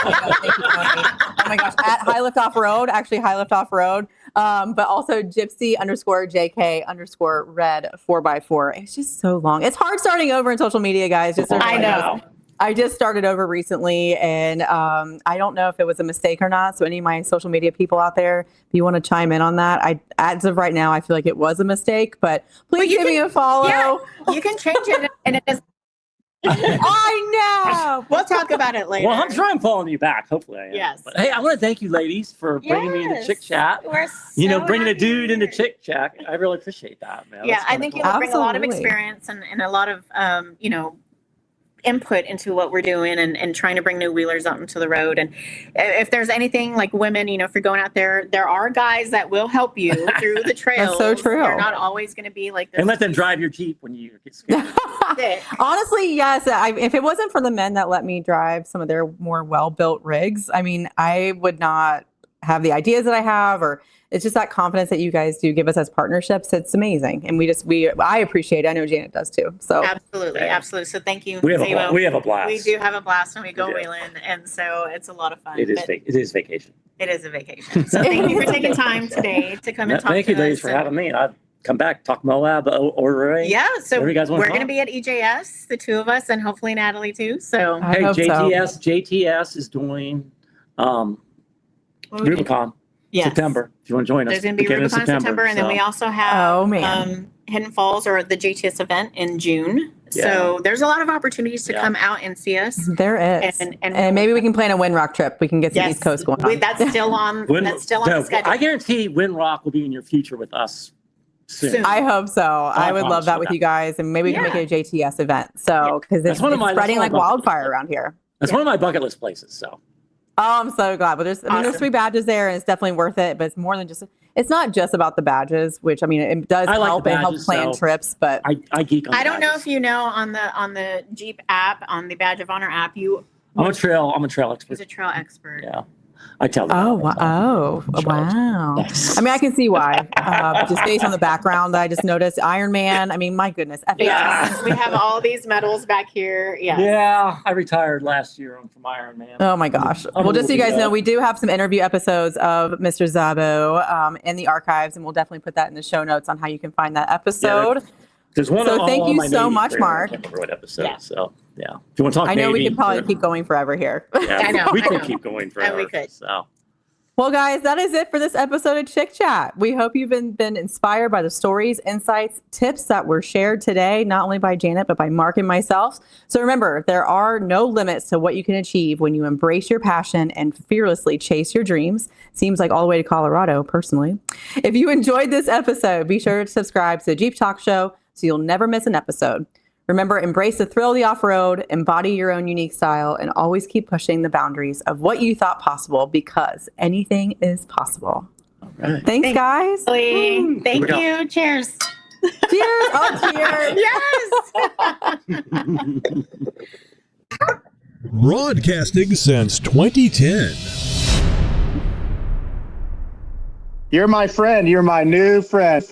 S2: my God, thank you, Tony. Oh my gosh. At High Lift Off Road, actually High Lift Off Road. But also Gypsy_JK_red 4x4. It's just so long. It's hard starting over in social media, guys. Just so
S5: I
S2: everyone knows.
S5: know.
S2: I just started over recently, and I don't know if it was a mistake or not. So any of my social media people out there, if you want to chime in on that, as of right now, I feel like it was a mistake, but please give me a follow.
S5: Yeah, you can change it and it is.
S2: I know.
S5: We'll talk about it later.
S1: Well, I'm trying following you back. Hopefully I am.
S5: Yes.
S1: But hey, I want to thank you ladies for bringing me into Chick Chat.
S5: We're
S1: Bringing a
S5: happy
S1: dude into
S5: you're here.
S1: Chick Chat. I really appreciate that, man.
S5: Yeah,
S1: That's
S5: I
S1: kinda
S5: think
S1: cool.
S5: you bring a lot of
S2: Absolutely.
S5: experience and a lot of, input into what we're doing and trying to bring new wheelers out into the road. And if there's anything like women, if you're going out there are guys that will help you through the trails.
S2: so true.
S5: You're not always going to be like this.
S1: And let them drive your Jeep when you get scared.
S5: Sick.
S2: Honestly, yes. If it wasn't for the men that let me drive some of their more well-built rigs, I mean, I would not have the ideas that I have, or it's just that confidence that you guys do give us as partnerships. It's amazing. And I appreciate it. I know Janet does too. So
S5: Absolutely.
S1: Yeah.
S5: Absolutely. So thank you.
S1: We have
S5: Zabo.
S1: a blast.
S5: We do have a blast when we go
S1: We do.
S5: wheeling. And so it's a lot of fun.
S1: It is
S5: But
S1: it is vacation.
S5: it is a vacation. So thank you for taking time today to come and talk
S1: Thank
S5: to
S1: you ladies
S5: us.
S1: for having me. I'd come back, talk Moab or Ray.
S5: Yeah, so
S1: Whatever you guys wanna
S5: we're going to
S1: talk.
S5: be at EJS, the two of us, and hopefully Natalie too. So
S2: I
S1: Hey,
S2: hope so.
S1: JTS is doing Rubicon
S5: yes.
S1: September. If you want to join us.
S5: There's going to be
S1: beginning of
S5: Rubicon September, and then we also have
S2: Oh, man.
S5: Hidden Falls or the JTS event in June.
S1: Yeah.
S5: So there's a lot of opportunities to
S1: Yeah.
S5: come out and see us.
S2: there is.
S5: And
S2: Maybe we can plan a Windrock trip. We can get some
S5: Yes,
S2: East Coast going on.
S5: that's still on. That's still on the schedule.
S1: I guarantee Windrock will be in your future with us soon.
S2: I hope so. I would love
S1: promise
S2: that
S1: you
S2: with
S1: that.
S2: you guys, and maybe we can make it a JTS event. So, because
S1: That's
S2: it's
S1: one of my-
S2: spreading
S1: that's
S2: like
S1: one of my bucket
S2: wildfire
S1: lists.
S2: around here.
S1: That's one of my bucket list places. So
S2: Oh, I'm so glad. But there's 3 badges there, and it's definitely worth it. But it's more than just. It's not just about the badges, which I mean, it does
S1: I like
S2: help.
S1: the
S2: It helps
S1: badges,
S2: plan
S1: so
S2: trips, but
S1: I geek on
S5: I don't know
S1: badges.
S5: if you know on the Jeep app, on the Badge of Honor app,
S1: I'm a trail expert.
S5: he's a trail expert.
S1: Yeah. I tell them.
S2: oh
S1: all the time.
S2: wow.
S1: Nice.
S2: I mean, I can see why. Just based on the background, I just noticed Iron Man. I mean, my goodness.
S5: Yeah, we have all these medals back here. Yeah.
S1: Yeah, I retired last year from Iron Man.
S2: Oh my gosh. Well, just so you guys know, we do have some interview episodes of Mr. Zabo in the archives, and we'll definitely put that in the show notes on how you can find that episode.
S1: There's one.
S2: So thank
S1: on
S2: you
S1: my
S2: so
S1: Navy
S2: much,
S1: career.
S2: Mark.
S1: I can't remember what episode.
S5: Yeah.
S1: So yeah, if you want to talk,
S2: I know we
S1: Navy,
S2: could probably
S1: or-
S2: keep going forever here.
S1: Yeah,
S5: I know,
S1: we
S5: I
S1: could
S5: know.
S1: keep going forever.
S5: we could.
S1: So
S2: Well, guys, that is it for this episode of Chick Chat. We hope you've been inspired by the stories, insights, tips that were shared today, not only by Janet, but by Mark and myself. So remember, there are no limits to what you can achieve when you embrace your passion and fearlessly chase your dreams. Seems like all the way to Colorado, personally. If you enjoyed this episode, be sure to subscribe to the Jeep Talk Show so you'll never miss an episode. Remember, embrace the thrill of the off-road, embody your own unique style, and always keep pushing the boundaries of what you thought possible, because anything is possible.
S1: all right.
S2: Thanks, guys.
S5: Thank
S1: Here we go.
S5: you. Cheers.
S2: Cheers. Oh, cheers.
S5: Yes.
S4: Broadcasting since 2010.
S6: You're my friend. You're my new friend.